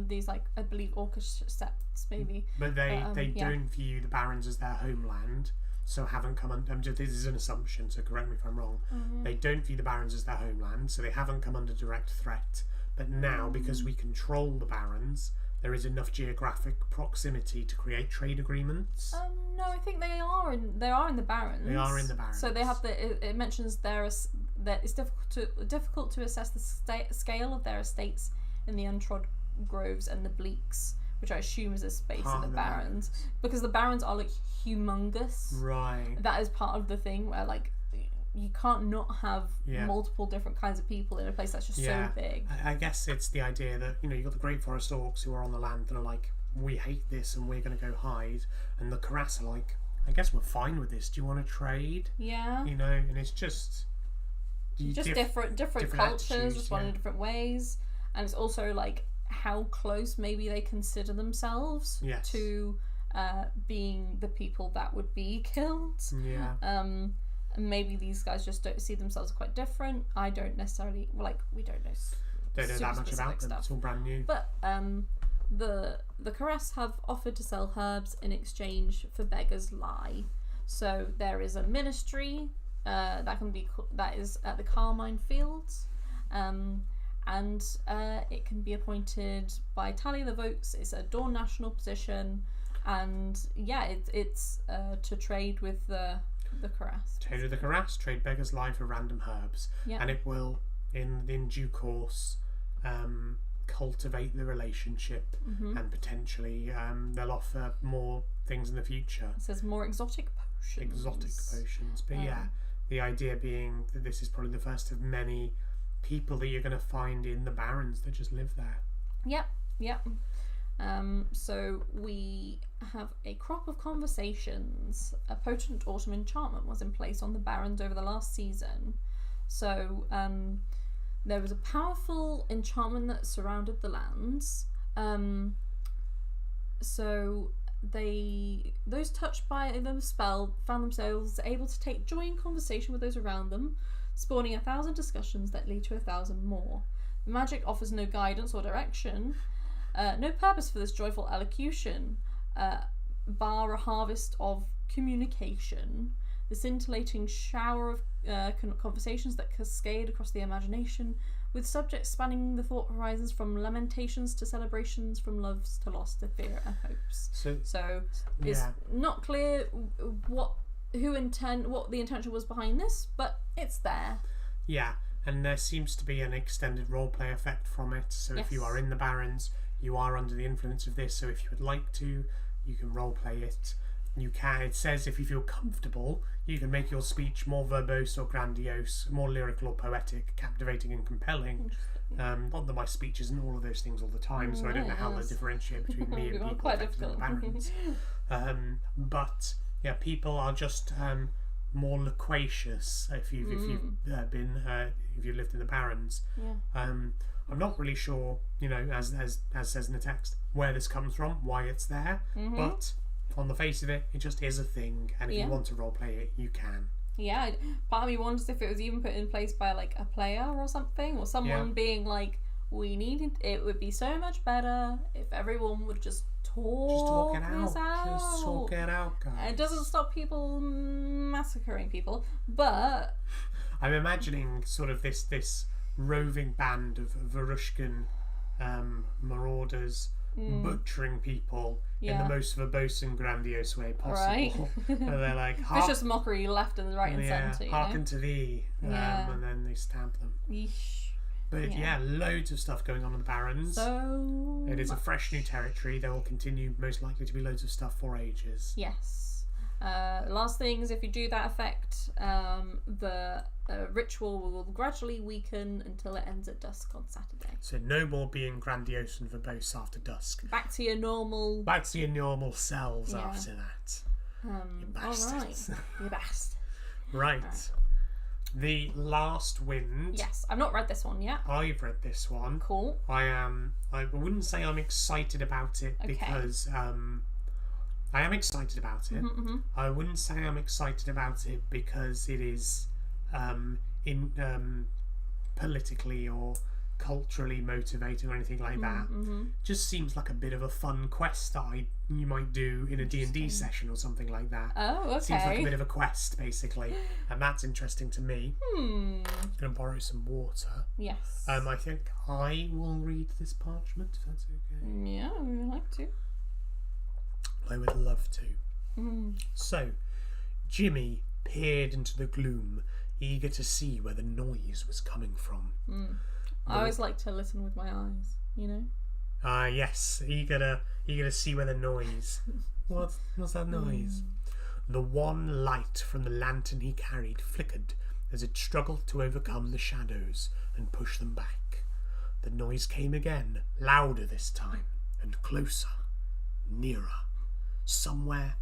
These, like, I believe Orcish septs, maybe. But they don't view the Barrens as their homeland, so haven't come under... this is an assumption, so correct me if I'm wrong. They don't view the Barrens as their homeland, so they haven't come under direct threat. But now, because we control the Barrens, there is enough geographic proximity to create trade agreements. No, I think they are in the Barrens. They are in the Barrens. So they have it mentions that it's difficult to assess the scale of their estates in the untrod groves and the bleaks, which I assume is a space in the Barrens, because the Barrens are like humongous. Right. That is part of the thing where like you can't not have multiple different kinds of people in a place that's just so big. I guess it's the idea that, you know, you've got the Great Forest Orcs who are on the land that are like, we hate this and we're going to go hide, and the Karass are like, I guess we're fine with this. Do you want to trade? Yeah. You know, and it's just different cultures responding in different ways, and it's also like how close maybe they consider themselves to being the people that would be killed. Yeah. And maybe these guys just don't see themselves quite different. I don't necessarily we don't know. Don't know that much about them. It's all brand new. But the Karass have offered to sell herbs in exchange for beggars' lie. So there is a ministry that is at the Carmine Fields, and it can be appointed by tally of the votes. It's a Dawn national position, and it's to trade with the Karass. Trade with the Karass, trade beggars' lie for random herbs, and it will in due course cultivate the relationship, and potentially they'll offer more things in the future. It says more exotic potions. But the idea being that this is probably the first of many people that you're going to find in the Barrens that just live there. Yep. So we have a crop of conversations. A potent autumn enchantment was in place on the Barrens over the last season. So there was a powerful enchantment that surrounded the lands. So those touched by the spell found themselves able to take joy in conversation with those around them, spawning 1,000 discussions that lead to 1,000 more. The magic offers no guidance or direction, no purpose for this joyful elocution, bar a harvest of communication, the scintillating shower of conversations that cascade across the imagination, with subjects spanning the thought horizons from lamentations to celebrations, from loves to loss to fear and hopes. So it's not clear what the intention was behind this, but it's there. Yeah, and there seems to be an extended roleplay effect from it. So if you are in the Barrens, you are under the influence of this. So if you would like to, you can roleplay it. You can. It says if you feel comfortable, you can make your speech more verbose or grandiose, more lyrical or poetic, captivating and compelling. Not that my speech isn't all of those things all the time, so I don't know how to differentiate between me and people affected in the Barrens. But yeah, people are just more loquacious if you've lived in the Barrens. I'm not really sure, as says in the text, where this comes from, why it's there, but on the face of it, it just is a thing, and if you want to roleplay it, you can. Yeah, part of me wonders if it was even put in place by like a player or something, or someone being like, it would be so much better if everyone would just talk it out. Just talk it out, guys. It doesn't stop people massacring people, but I'm imagining sort of this roving band of Varushkan marauders butchering people in the most verbose and grandiose way possible. Right. And they're like vicious mockery left and right and centre. Hearken to thee, and then they stab them. Yeesh. But loads of stuff going on in the Barrens. So it is a fresh new territory. There will continue, most likely, to be loads of stuff for ages. Yes. Last thing is, if you do that effect, the ritual will gradually weaken until it ends at dusk on Saturday. So no more being grandiose and verbose after dusk. Back to your normal selves after that. You bastards. All right. You bastard. Right. The Last Wind. Yes, I've not read this one yet. I've read this one. Cool. I wouldn't say I'm excited about it because I am excited about it. I wouldn't say I'm excited about it because it is politically or culturally motivating or anything like that. Just seems like a bit of a fun quest that you might do in a D&D session or something like that. Oh, okay. Seems like a bit of a quest, basically, and that's interesting to me. I'm gonna borrow some water. Yes. I think I will read this parchment, if that's okay. Yeah, to. I would love to. So, Jimmy peered into the gloom, eager to see where the noise was coming from. I always like to listen with my eyes, you know? Yes, eager to see where the noise. What's that noise? The one light from the lantern he carried flickered as it struggled to overcome the shadows and push them back. The noise came again, louder this time, and closer, nearer. Somewhere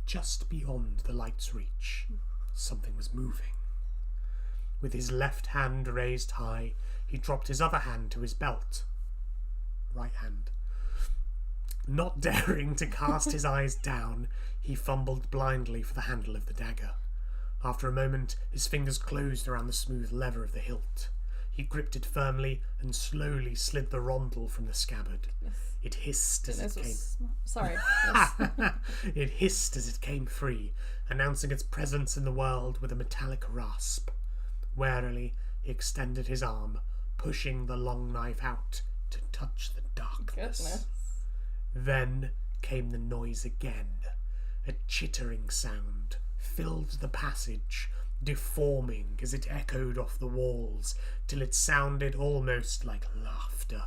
just beyond the light's reach, something was moving. With his left hand raised high, he dropped his other hand to his belt. Right hand. Not daring to cast his eyes down, he fumbled blindly for the handle of the dagger. After a moment, his fingers closed around the smooth leather of the hilt. He gripped it firmly and slowly slid the rondel from the scabbard. Yes. It hissed as it came. Sorry. Yes. It hissed as it came free, announcing its presence in the world with a metallic rasp. Warily, he extended his arm, pushing the long knife out to touch the darkness. Goodness. Then came the noise again. A chittering sound filled the passage, deforming as it echoed off the walls till it sounded almost like laughter.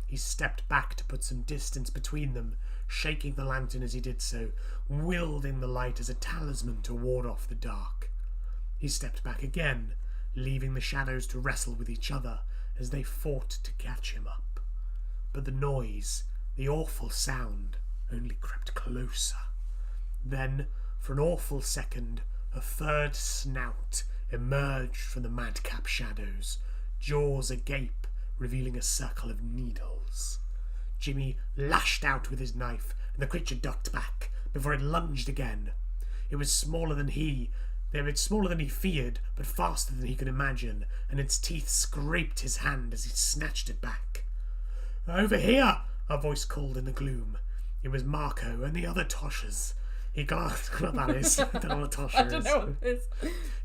He stepped back to put some distance between them, shaking the lantern as he did so, wielding the light as a talisman to ward off the dark. He stepped back again, leaving the shadows to wrestle with each other as they fought to catch him up. But the noise, the awful sound, only crept closer. Then, for an awful second, a third snout emerged from the madcap shadows, jaws agape, revealing a circle of needles. Jimmy lashed out with his knife, and the creature ducked back before it lunged again. It was smaller than he feared, but faster than he could imagine, and its teeth scraped his hand as he snatched it back. "Over here!" a voice called in the gloom. It was Marco and the other Toshers. He glanced... What that is? I don't know what a Tosher is. I don't know what it is.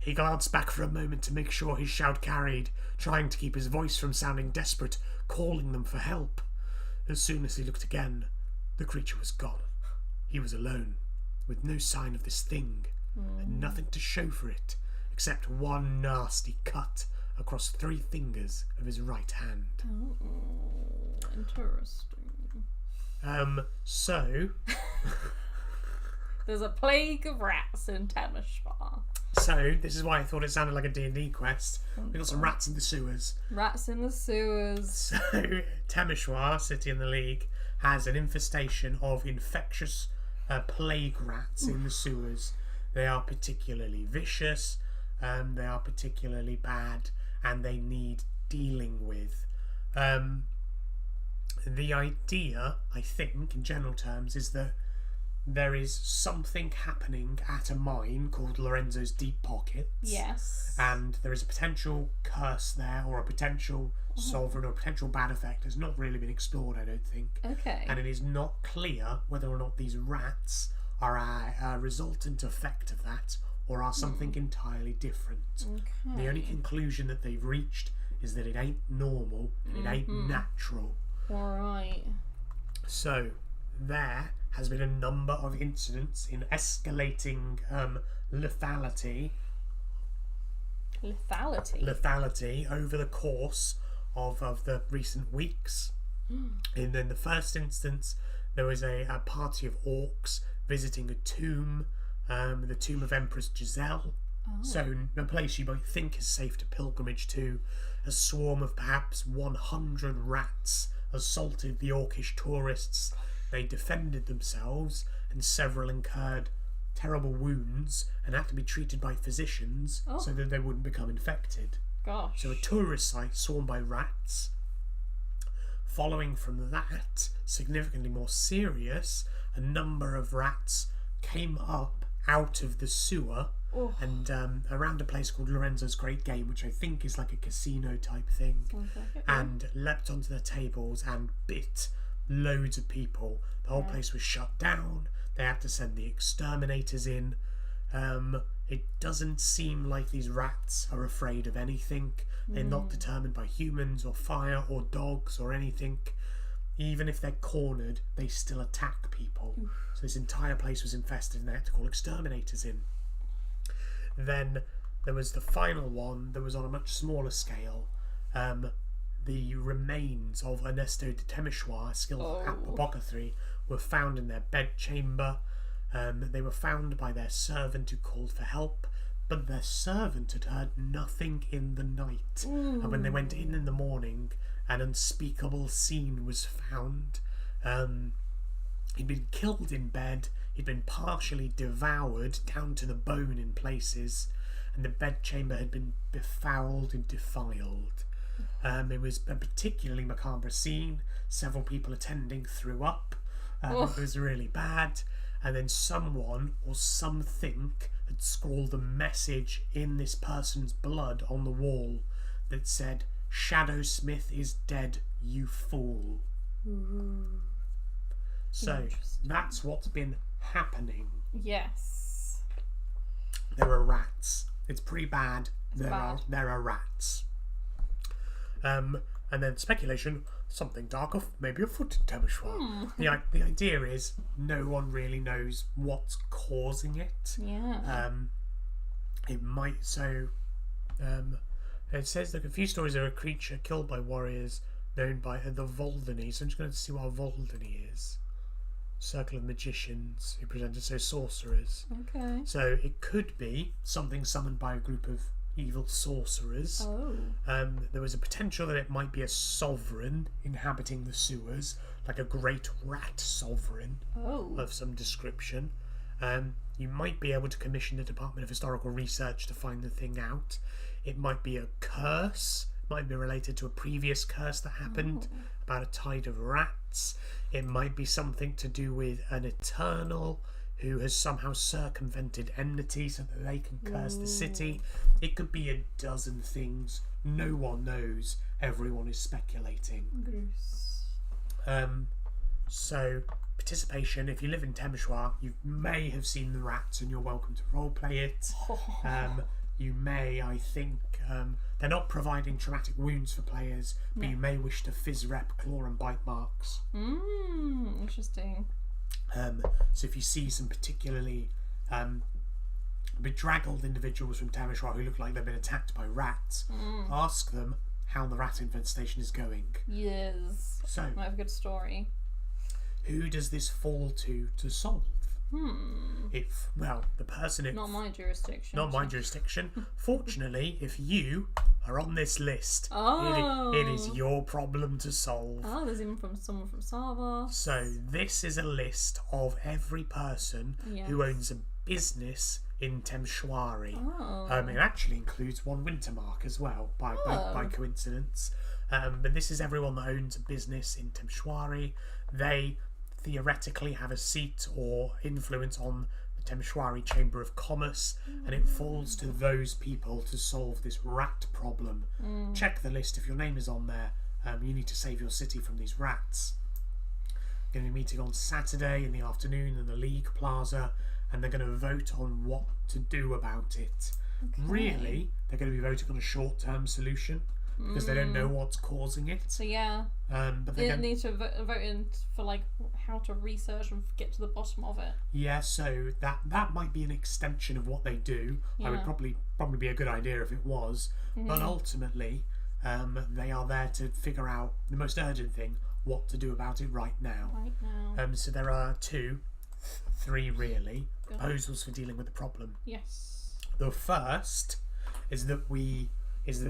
He glanced back for a moment to make sure his shout carried, trying to keep his voice from sounding desperate, calling them for help. As soon as he looked again, the creature was gone. He was alone, with no sign of this thing, and nothing to show for it, except one nasty cut across 3 fingers of his right hand. Oh, interesting. So... There's a plague of rats in Temeshwar. So, this is why I thought it sounded like a D&D quest. We got some rats in the sewers. Rats in the sewers. So, Temeshwar, city in the League, has an infestation of infectious plague rats in the sewers. They are particularly vicious, they are particularly bad, and they need dealing with. The idea, I think, in general terms, is that there is something happening at a mine called Lorenzo's Deep Pockets. Yes. And there is a potential curse there, or a potential sovereign, or a potential bad effect. Has not really been explored, I don't think. Okay. And it is not clear whether or not these rats are a resultant effect of that, or are something entirely different. Okay. The only conclusion that they've reached is that it ain't normal, and it ain't natural. Alright. So, there has been a number of incidents in escalating lethality over the course of the recent weeks. And then the first instance, there was a party of orcs visiting a tomb, the tomb of Empress Giselle. So, a place you might think is safe to pilgrimage to. A swarm of perhaps 100 rats assaulted the orcish tourists. They defended themselves, and several incurred terrible wounds and had to be treated by physicians so that they wouldn't become infected. Gosh. So a tourist site swarmed by rats. Following from that, significantly more serious, a number of rats came up out of the sewer and around a place called Lorenzo's Great Game, which I think is like a casino type thing, and leapt onto the tables and bit loads of people. The whole place was shut down. They had to send the exterminators in. It doesn't seem like these rats are afraid of anything. They're not determined by humans or fire or dogs or anything. even if they're cornered, they still attack people. Oof. So this entire place was infested and they had to call exterminators in. Then there was the final one that was on a much smaller scale. The remains of Ernesto de Temeshoir, skilled apothecary, were found in their bedchamber. They were found by their servant who called for help, but their servant had heard nothing in the night. And when they went in the morning, an unspeakable scene was found. He'd been killed in bed, he'd been partially devoured down to the bone in places, and the bedchamber had been befouled and defiled. It was a particularly macabre scene. Several people attending threw up. It was really bad. And then someone or something had scrawled a message in this person's blood on the wall that said, "Shadow Smith is dead, you fool." Ooh. So that's what's been happening. Yes. There are rats. It's pretty bad. There are rats. And then speculation, something darker, maybe afoot in Temeshoir. The idea is no one really knows what's causing it. Yeah. It might it says that a few stories are a creature killed by warriors known by the Voldany. So I'm just going to see what a Voldany is. Circle of magicians who present as sorcerers. Okay. So it could be something summoned by a group of evil sorcerers. There was a potential that it might be a sovereign inhabiting the sewers, like a great rat sovereign of some description. You might be able to commission the Department of Historical Research to find the thing out. It might be a curse. It might be related to a previous curse that happened about a tide of rats. It might be something to do with an Eternal who has somehow circumvented enmity so that they can curse the city. It could be a dozen things. No one knows. Everyone is speculating. So, participation. If you live in Temeshoir, you may have seen the rats and you're welcome to roleplay it. You may, I think, they're not providing traumatic wounds for players, but you may wish to fizz rep claw and bite marks. Interesting. So if you see some particularly bedraggled individuals from Temeshoir who look like they've been attacked by rats, ask them how the rat infestation is going. Yes. So, might have a good story. Who does this fall to solve? The person... Not my jurisdiction. Not my jurisdiction. Fortunately, if you are on this list, it is your problem to solve. There's even someone from Savos. So this is a list of every person who owns a business in Temeshoir. It actually includes one Wintermark as well, by coincidence. But this is everyone that owns a business in Temeshoir. They theoretically have a seat or influence on the Temeshoir Chamber of Commerce, and it falls to those people to solve this rat problem. Check the list. If your name is on there, you need to save your city from these rats. Going to be meeting on Saturday in the afternoon in the League Plaza, and they're going to vote on what to do about it. Really, they're going to be voting on a short-term solution because they don't know what's causing it. So but they need to vote in for like how to research and get to the bottom of it. Yeah, so that might be an extension of what they do. I would probably be a good idea if it was, but ultimately they are there to figure out the most urgent thing: what to do about it right now. So there are three really proposals for dealing with the problem. Yes. The first is that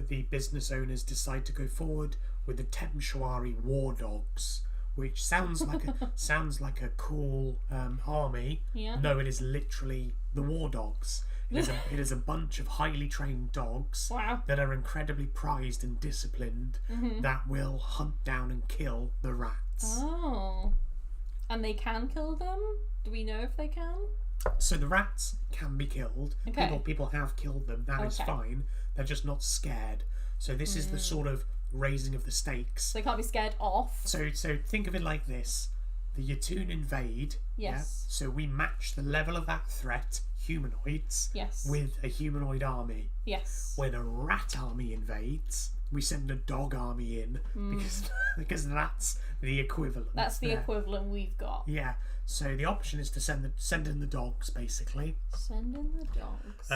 the business owners decide to go forward with the Temeshoir War Dogs, which sounds like a cool army. No, it is literally the War Dogs. It is a bunch of highly trained dogs that are incredibly prized and disciplined that will hunt down and kill the rats. And they can kill them? Do we know if they can? So the rats can be killed. People have killed them. That is fine. They're just not scared. So this is the sort of raising of the stakes. They can't be scared off. So think of it like this. The Yatoon invade. Yes. So we match the level of that threat, humanoids, with a humanoid army. Yes. When a rat army invades, we send a dog army in because that's the equivalent. That's the equivalent we've got. Yeah. So the option is to send in the dogs, basically. Send in the dogs.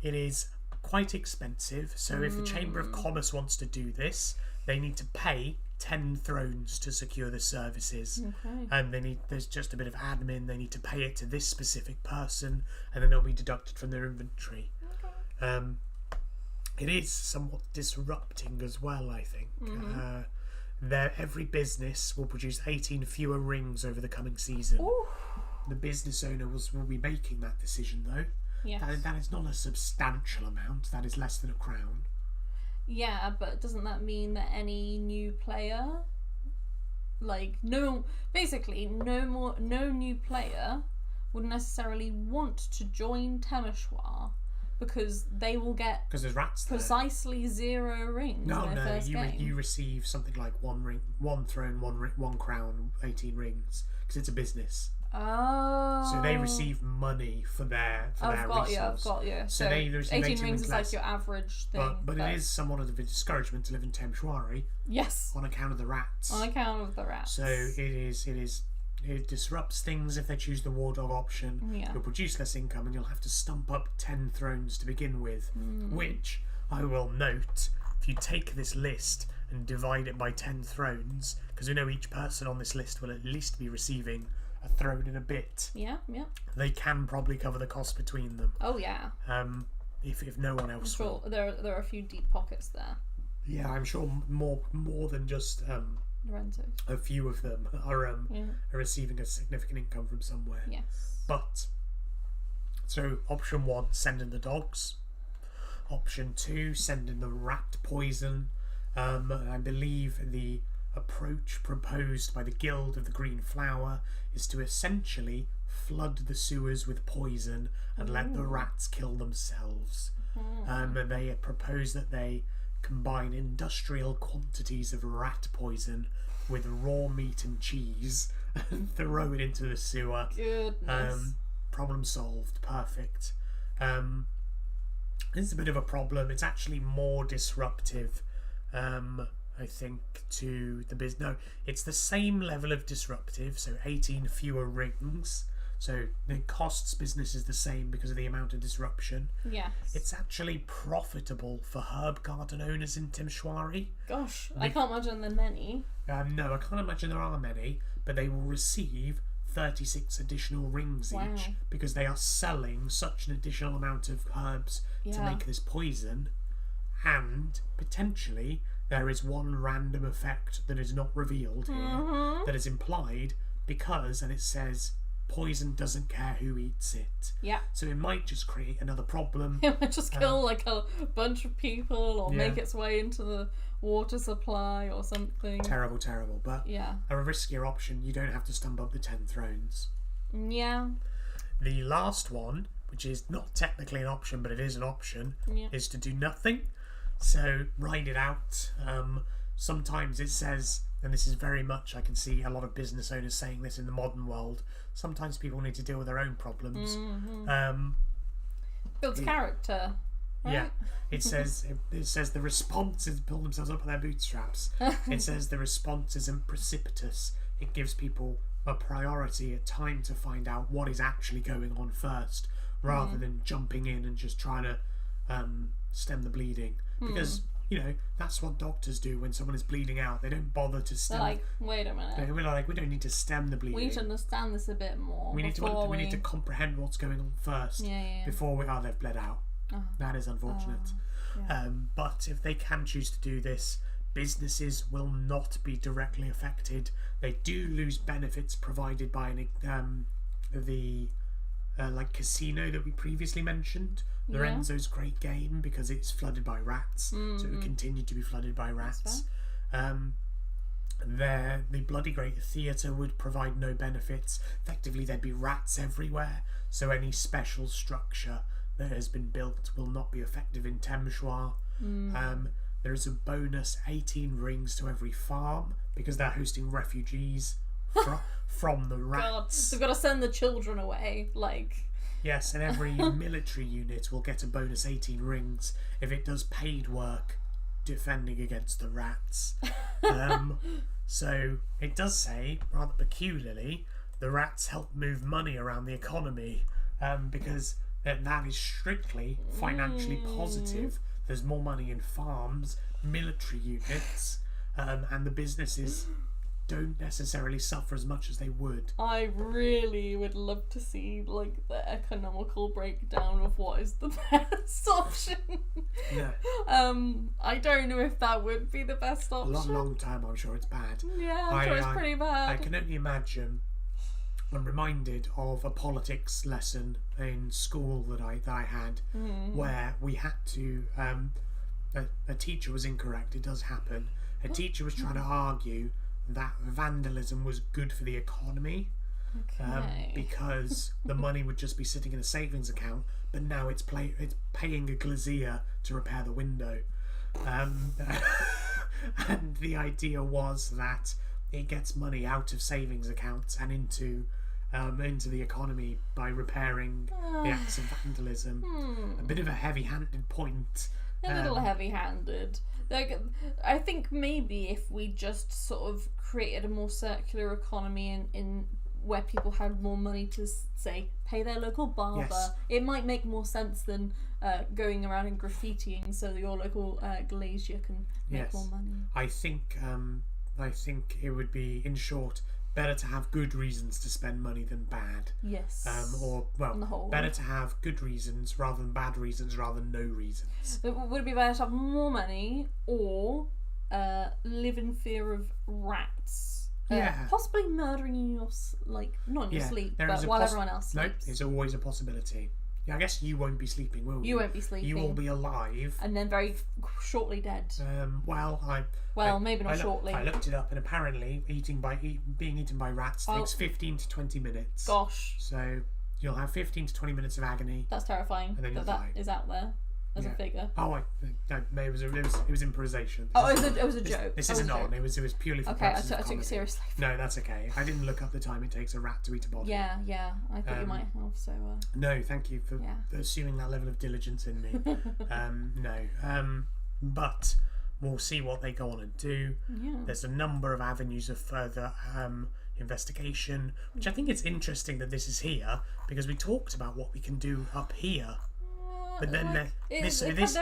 It is quite expensive. So if the Chamber of Commerce wants to do this, they need to pay 10 thrones to secure the services. Okay. And there's just a bit of admin. They need to pay it to this specific person, and then it'll be deducted from their inventory. Okay. It is somewhat disrupting as well, I think. Every business will produce 18 fewer rings over the coming season. Ooh. The business owner will be making that decision, though. Yes. That is not a substantial amount. That is less than a crown. Yeah, but doesn't that mean that any new player, no new player would necessarily want to join Temeshwar because they will get there's rats there. Precisely 0 rings. You receive something like 1 ring, 1 throne, 1 crown, 18 rings because it's a business. Oh. So they receive money for their resource. I've got you. So they receive 18 rings is less. like your average thing. But it is somewhat of a discouragement to live in Temeshwari. Yes. On account of the rats. So it disrupts things if they choose the war dog option. Yeah. You'll produce less income and you'll have to stump up 10 thrones to begin with. Which I will note, if you take this list and divide it by 10 thrones, because we know each person on this list will at least be receiving a throne in a bit. Yeah. They can probably cover the cost between them. Oh yeah. If no one else will. There are a few deep pockets there. Yeah, I'm sure more than just a few of them are receiving a significant income from somewhere. Yes. But so option 1, send in the dogs. Option 2, send in the rat poison. I believe the approach proposed by the Guild of the Green Flower is to essentially flood the sewers with poison and let the rats kill themselves. And they propose that they combine industrial quantities of rat poison with raw meat and cheese and throw it into the sewer. Goodness. Problem solved. Perfect. It's a bit of a problem. It's actually more disruptive, I think, to the business. No, it's the same level of disruptive, so 18 fewer rings. So it costs businesses the same because of the amount of disruption. Yes. It's actually profitable for herb garden owners in Temeshwari. Gosh, I can't imagine there are many. No, I can't imagine there are many, but they will receive 36 additional rings each because they are selling such an additional amount of herbs to make this poison, and potentially there is one random effect that is not revealed here that is implied because, and it says, poison doesn't care who eats it. Yeah. So it might just create another problem. It might just kill like a bunch of people or make its way into the water supply or something. Terrible. But a riskier option, you don't have to stump up the 10 thrones. Yeah. The last one, which is not technically an option, but it is an option, is to do nothing. So ride it out. Sometimes it says, and this is very much, I can see a lot of business owners saying this in the modern world, sometimes people need to deal with their own problems. Builds character. Right? Yeah, it says the response is pull themselves up by their bootstraps. It says the response isn't precipitous. It gives people a priority, a time to find out what is actually going on first, rather than jumping in and just trying to stem the bleeding. Because that's what doctors do when someone is bleeding out. They don't bother to stem. They're like, wait a minute. We're like, we don't need to stem the bleeding. We need to understand this a bit more. We need to comprehend what's going on first before they've bled out. That is unfortunate. But if they can choose to do this, businesses will not be directly affected. They do lose benefits provided by the casino that we previously mentioned. Lorenzo's great game because it's flooded by rats, so it will continue to be flooded by rats. The Bloody Great Theatre would provide no benefits. Effectively, there'd be rats everywhere, so any special structure that has been built will not be effective in Temeshwar. There is a bonus 18 rings to every farm because they're hosting refugees from the rats. God, they've got to send the children away, Yes, and every military unit will get a bonus 18 rings if it does paid work defending against the rats. So it does say, rather peculiarly, the rats help move money around the economy, because that is strictly financially positive. There's more money in farms, military units, and the businesses don't necessarily suffer as much as they would. I really would love to see like the economical breakdown of what is the best option. Yeah. I don't know if that would be the best option. Long time, I'm sure it's bad. Yeah, I'm sure it's pretty bad. I can only imagine. I'm reminded of a politics lesson in school that I had, where we had to. A teacher was incorrect. It does happen. A teacher was trying to argue that vandalism was good for the economy, because the money would just be sitting in a savings account, but now it's paying a glazier to repair the window, and the idea was that it gets money out of savings accounts and into the economy by repairing the acts of vandalism. A bit of a heavy-handed point. A little heavy-handed. Like, I think maybe if we just sort of created a more circular economy in where people had more money to, say, pay their local barber, Yes. it might make more sense than going around and graffitiing so that your local glazier can make Yes. more money. I think it would be, in short, better to have good reasons to spend money than bad. Yes. On the whole, better to have good reasons rather than bad reasons, rather than no reasons. Would it be better to have more money or live in fear of rats? Yeah. Possibly murdering you in your not in your sleep, but while everyone else sleeps. Nope, it's always a possibility. Yeah, I guess you won't be sleeping, will you? You won't be sleeping. You will be alive. And then very shortly dead. Maybe not shortly. I looked it up, and apparently being eaten by rats takes 15 to 20 minutes. Gosh. So you'll have 15 to 20 minutes of agony. That's terrifying. And then you'll that die. is out there as a figure. Oh, no, it was improvisation. It was a joke. This isn't on. It was purely for purposes of I took it seriously. No, that's okay. I didn't look up the time it takes a rat to eat a body. Yeah. I thought you might have. So. No, thank you for assuming that level of diligence in me. No. But we'll see what they go on and do. Yeah. There's a number of avenues of further investigation, which I think it's interesting that this is here, because we talked about what we can do up here. But then this is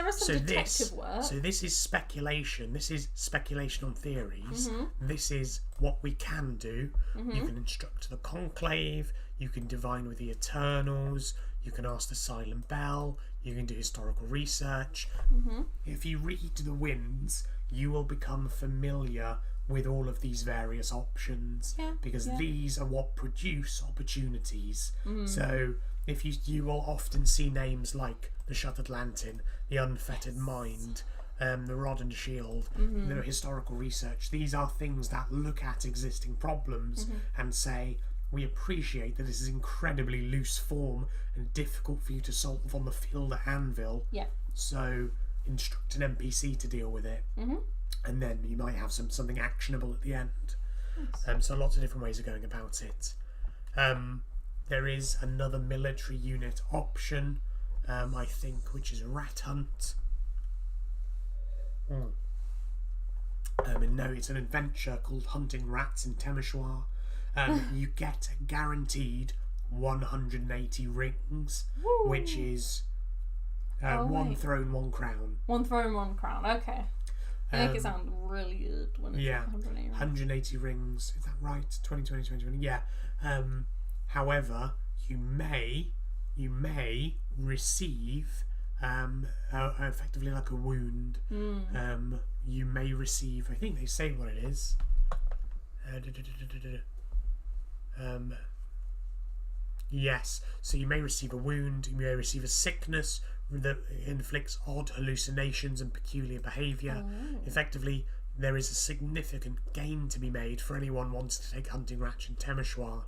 speculation. This is speculation on theories. This is what we can do. You can instruct the conclave. You can divine with the Eternals. You can ask the Silent Bell. You can do historical research. If you read the winds, you will become familiar with all of these various options, because these are what produce opportunities. So if you will often see names like the Shuttered Lantern, the Unfettered Mind, the Rod and Shield, the historical research. These are things that look at existing problems and say, we appreciate that this is incredibly loose form and difficult for you to solve on the field at Anvil. So instruct an NPC to deal with it. And then you might have something actionable at the end. So lots of different ways of going about it. There is another military unit option, I think, which is Rat Hunt. And no, it's an adventure called Hunting Rats in Temeshwar. You get guaranteed 180 rings, which is one throne, one crown. One throne, one crown. Okay. They make it sound really good when it's 180 rings. Is that right? 2020. Yeah. However, you may receive effectively like a wound. You may receive, I think they say what it is. Yes, so you may receive a wound, you may receive a sickness that inflicts odd hallucinations and peculiar behaviour. Effectively, there is a significant gain to be made for anyone wanting to take Hunting Ratch in Temeshwar,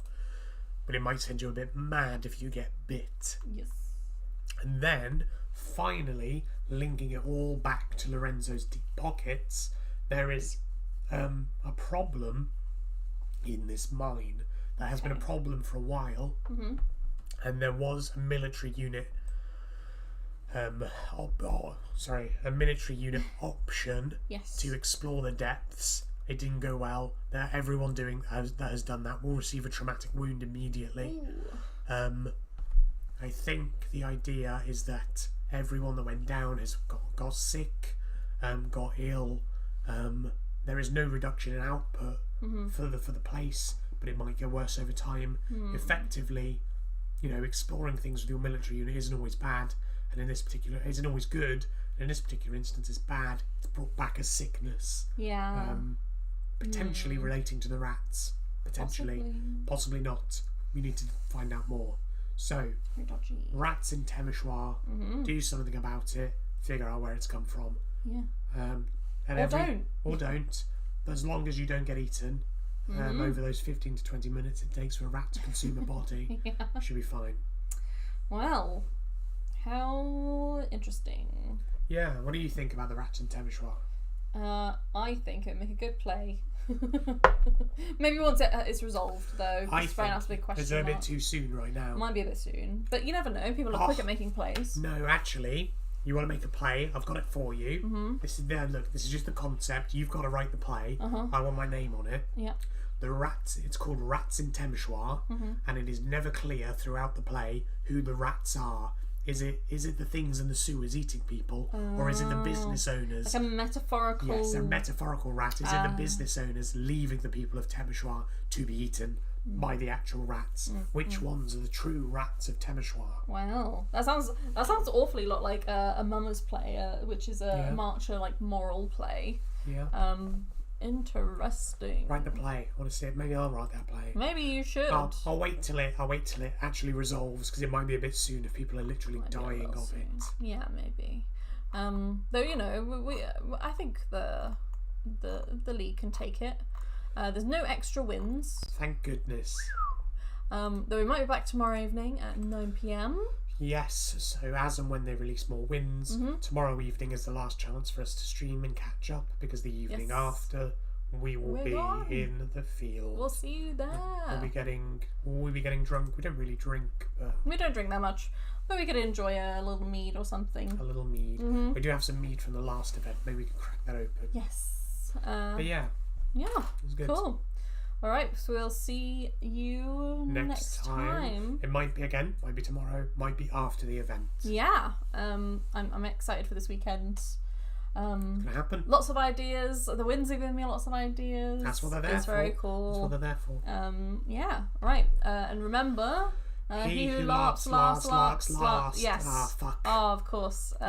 but it might send you a bit mad if you get bit. Yes. And then, finally, linking it all back to Lorenzo's deep pockets, there is a problem in this mine. That has been a problem for a while, and there was a military unit a military unit option Yes. to explore the depths. It didn't go well. That everyone that has done that will receive a traumatic wound immediately. I think the idea is that everyone that went down has got sick, got ill. There is no reduction in output for the place, but it might get worse over time. Effectively, exploring things with your military unit isn't always bad, and in this particular, isn't always good. And in this particular instance, it's bad. It's brought back a sickness. Yeah. Potentially relating to the rats. Possibly not. We need to find out more. So, rats in Temeshwar. Do something about it. Figure out where it's come from. Yeah. Or don't. But as long as you don't get eaten over those 15 to 20 minutes it takes for a rat to consume a body, you should be fine. Well, how interesting. Yeah. What do you think about the rats in Temeshwar? I think it would make a good play. Maybe once it's resolved, though. I think a big question. it's a bit too soon right now. Might be a bit soon, but you never know. People are quick at making plays. No, actually, you want to make a play? I've got it for you. This is just the concept. You've got to write the play. I want my name on it. Yeah. The rats. It's called Rats in Temeshwar, and it is never clear throughout the play who the rats are. Is it the things in the sewers eating people, or is it the business owners? Like a metaphorical... Yes, a metaphorical rat. Is it the business owners leaving the people of Temeshwar to be eaten by the actual rats? Which ones are the true rats of Temeshwar? Wow, that sounds awfully lot like a Mama's play, which is a Marcher moral play. Yeah. Interesting. Write the play. I want to see it. Maybe I'll write that play. Maybe you should. I'll wait till it actually resolves, because it might be a bit soon if people are literally dying of it. Yeah, maybe. Though I think the league can take it. There's no extra wins. Thank goodness. Though we might be back tomorrow evening at 9 p.m. Yes, so as and when they release more wins, tomorrow evening is the last chance for us to stream and catch up, because the evening after we will be in the field. We'll see you there. Will we be getting drunk? We don't really drink, but we don't drink that much. But we could enjoy a little mead or something. A little mead. We do have some mead from the last event. Maybe we can crack that open. Yes. But yeah. Yeah. It was good. Cool. All right, so we'll see you next time. It might be tomorrow, might be after the event. Yeah, I'm excited for this weekend. It's gonna happen. Lots of ideas. The winds have given me lots of ideas. That's what they're there for. It's very cool. That's what they're there for. Yeah. Right. And remember, he who LARPs, last. Yes. Oh, of course. Bye.